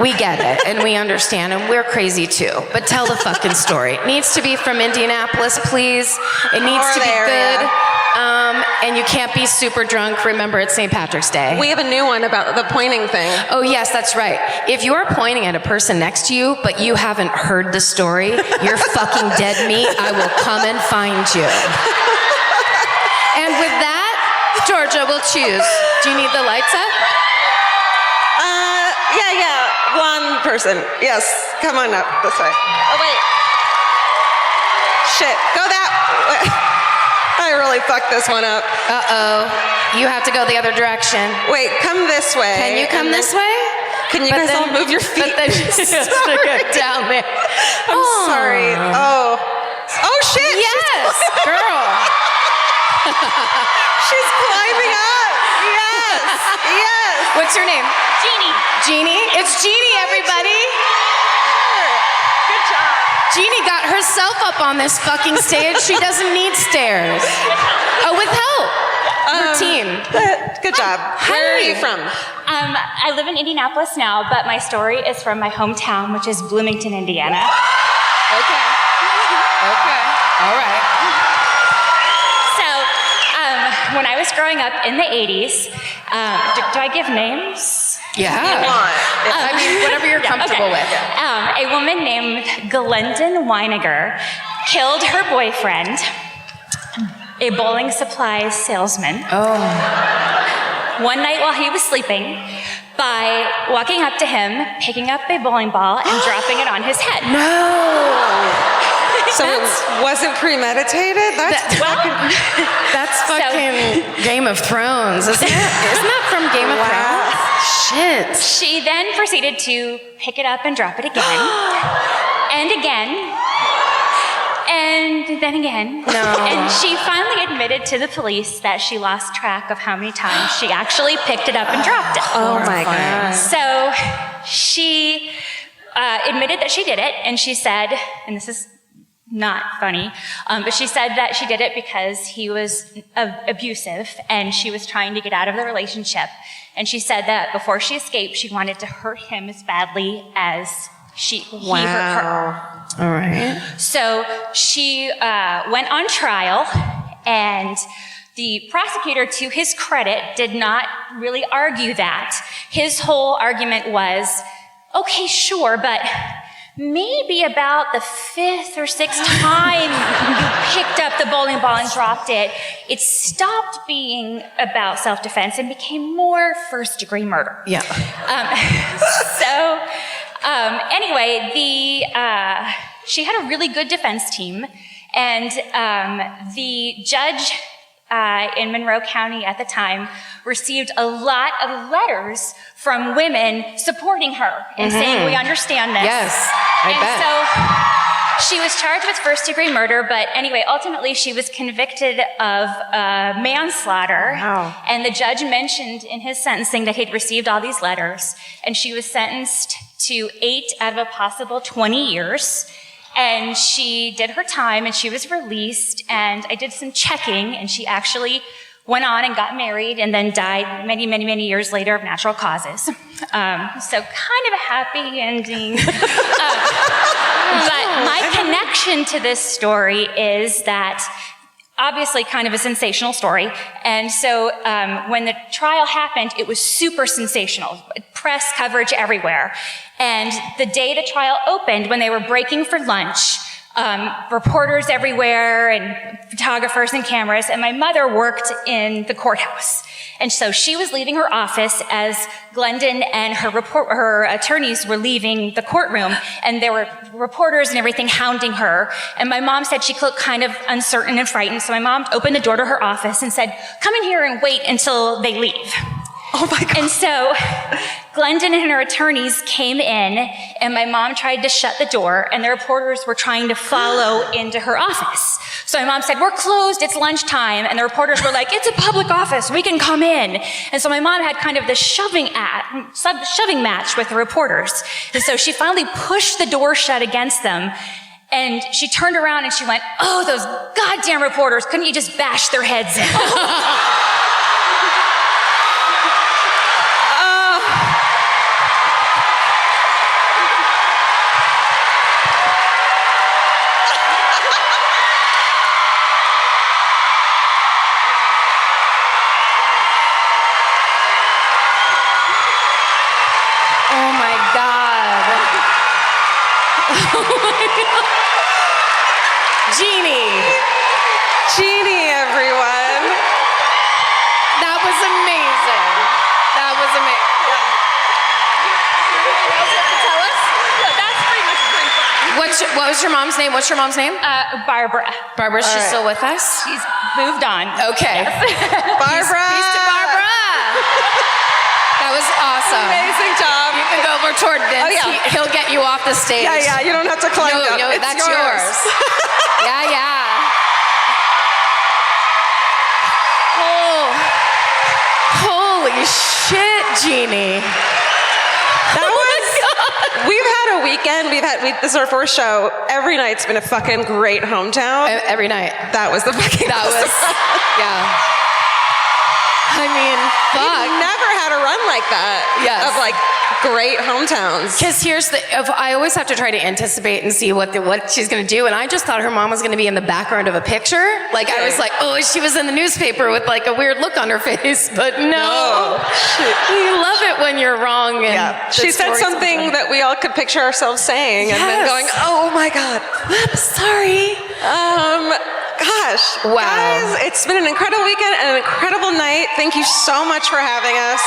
We get it, and we understand, and we're crazy too. But tell the fucking story. It needs to be from Indianapolis, please. It needs to be good. And you can't be super drunk. Remember, it's St. Patrick's Day. We have a new one about the pointing thing. Oh, yes, that's right. If you're pointing at a person next to you, but you haven't heard the story, you're fucking dead meat. I will come and find you. And with that, Georgia will choose. Do you need the lights up? Yeah. One person. Yes. Come on up this way. Oh, wait. Shit. Go that way. I really fucked this one up. Uh-oh. You have to go the other direction. Wait, come this way. Can you come this way? Can you guys all move your feet? But then you have to get down there. I'm sorry. Oh. Oh, shit. Yes, girl. She's climbing up. Yes. Yes. What's your name? Jeannie. Jeannie? It's Jeannie, everybody. Good job. Jeannie got herself up on this fucking stage. She doesn't need stairs. Oh, with help. Her team. Good job. Where are you from? I live in Indianapolis now, but my story is from my hometown, which is Bloomington, Indiana. Okay. All right. So, when I was growing up in the 80s, do I give names? Yeah. I mean, whatever you're comfortable with. A woman named Glendon Weiniger killed her boyfriend, a bowling supplies salesman, one night while he was sleeping, by walking up to him, picking up a bowling ball, and dropping it on his head. No. So it wasn't premeditated? That's fucking Game of Thrones, isn't it? Isn't that from Game of Thrones? Shit. She then proceeded to pick it up and drop it again, and again, and then again. No. And she finally admitted to the police that she lost track of how many times she actually picked it up and dropped it. Oh my God. So she admitted that she did it, and she said, and this is not funny, but she said that she did it because he was abusive and she was trying to get out of the relationship. And she said that before she escaped, she wanted to hurt him as badly as he hurt her. All right. So she went on trial, and the prosecutor, to his credit, did not really argue that. His whole argument was, okay, sure, but maybe about the 5th or 6th time you picked up the bowling ball and dropped it, it stopped being about self-defense and became more first-degree murder. Yeah. Anyway, she had a really good defense team, and the judge in Monroe County at the time received a lot of letters from women supporting her and saying, we understand this. Yes, I bet. So she was charged with first-degree murder, but anyway, ultimately she was convicted of manslaughter. Wow. And the judge mentioned in his sentencing that he'd received all these letters, and she was sentenced to 8 out of a possible 20 years. And she did her time and she was released, and I did some checking, and she actually went on and got married and then died many, many, many years later of natural causes. So kind of a happy ending. But my connection to this story is that obviously kind of a sensational story. And so when the trial happened, it was super sensational. Press coverage everywhere. And the day the trial opened, when they were breaking for lunch, reporters everywhere and photographers and cameras, and my mother worked in the courthouse. And so she was leaving her office as Glendon and her attorneys were leaving the courtroom, and there were reporters and everything hounding her. And my mom said she looked kind of uncertain and frightened, so my mom opened the door to her office and said, "Come in here and wait until they leave." Oh my God. And so Glendon and her attorneys came in, and my mom tried to shut the door, and the reporters were trying to follow into her office. So my mom said, "We're closed, it's lunchtime." And the reporters were like, "It's a public office, we can come in." And so my mom had kind of this shoving match with the reporters. And so she finally pushed the door shut against them. And she turned around and she went, "Oh, those goddamn reporters, couldn't you just bash their heads in?" Jeannie, everyone. That was amazing. That was amazing. Tell us? That's pretty much What was your mom's name? What's your mom's name? Barbara. Barbara, she's still with us? She's moved on. Okay. Barbara. Peace to Barbara. That was awesome. Amazing job. You can go over toward Vince. Oh, yeah. He'll get you off the stage. Yeah, you don't have to climb up. No, It's that's yours. Yeah. Oh, holy shit, Jeannie. That was, we've had a weekend, this is our first show. Every night's been a fucking great hometown. Every night. That was the fucking That was, yeah. I mean, fuck. We've never had a run like that. Yes. Of like great hometowns. Because I always have to try to anticipate and see what she's going to do. And I just thought her mom was going to be in the background of a picture. Like, I was like, oh, she was in the newspaper with like a weird look on her face. But no. You love it when you're wrong. And she said something that we all could picture ourselves saying and then going, oh my God. Whoops, sorry. Gosh. Wow. Guys, it's been an incredible weekend and an incredible night. Thank you so much for having us.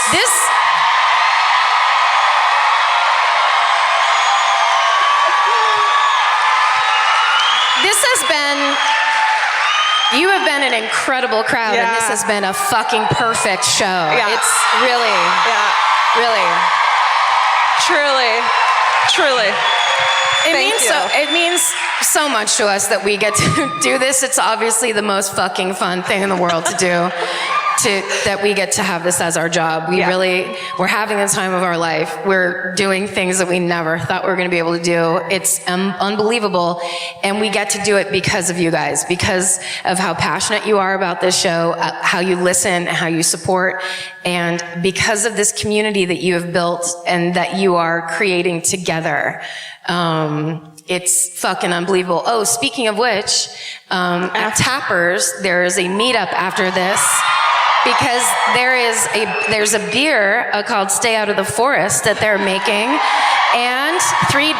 You have been an incredible crowd, and this has been a fucking perfect show. Yeah. It's really, really, truly. It means so much to us that we get to do this. It's obviously the most fucking fun thing in the world to do. That we get to have this as our job. We're having the time of our life. We're doing things that we never thought we were going to be able to do. It's unbelievable. And we get to do it because of you guys, because of how passionate you are about this show, how you listen, how you support, and because of this community that you have built and that you are creating together. It's fucking unbelievable. Oh, speaking of which, at Tappers, there is a meetup after this. Because there's a beer called Stay Out of the Forest that they're making, and $3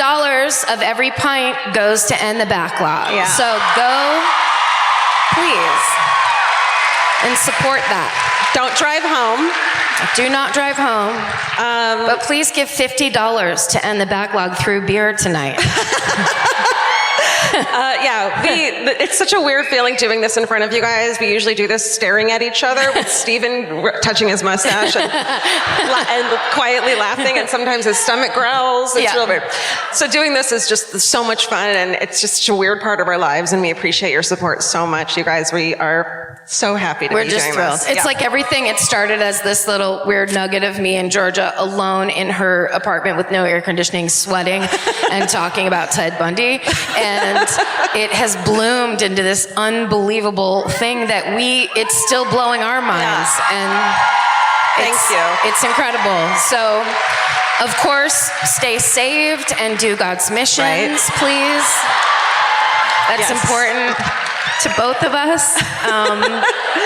of every pint goes to end the backlog. Yeah. So go, please, and support that. Don't drive home. Do not drive home. But please give $50 to end the backlog through beer tonight. It's such a weird feeling doing this in front of you guys. We usually do this staring at each other with Steven touching his mustache and quietly laughing, and sometimes his stomach growls. It's real weird. So doing this is just so much fun, and it's just such a weird part of our lives, and we appreciate your support so much, you guys. We are so happy to be doing this. It's like everything, it started as this little weird nugget of me and Georgia alone in her apartment with no air conditioning, sweating and talking about Ted Bundy. And it has bloomed into this unbelievable thing that it's still blowing our minds. And Thank you. It's incredible. So, of course, stay saved and do God's missions, please. That's important to both of us.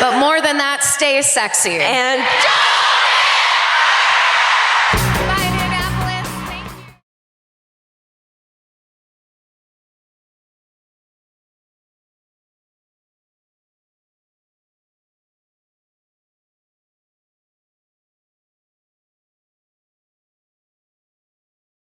But more than that, stay sexy. And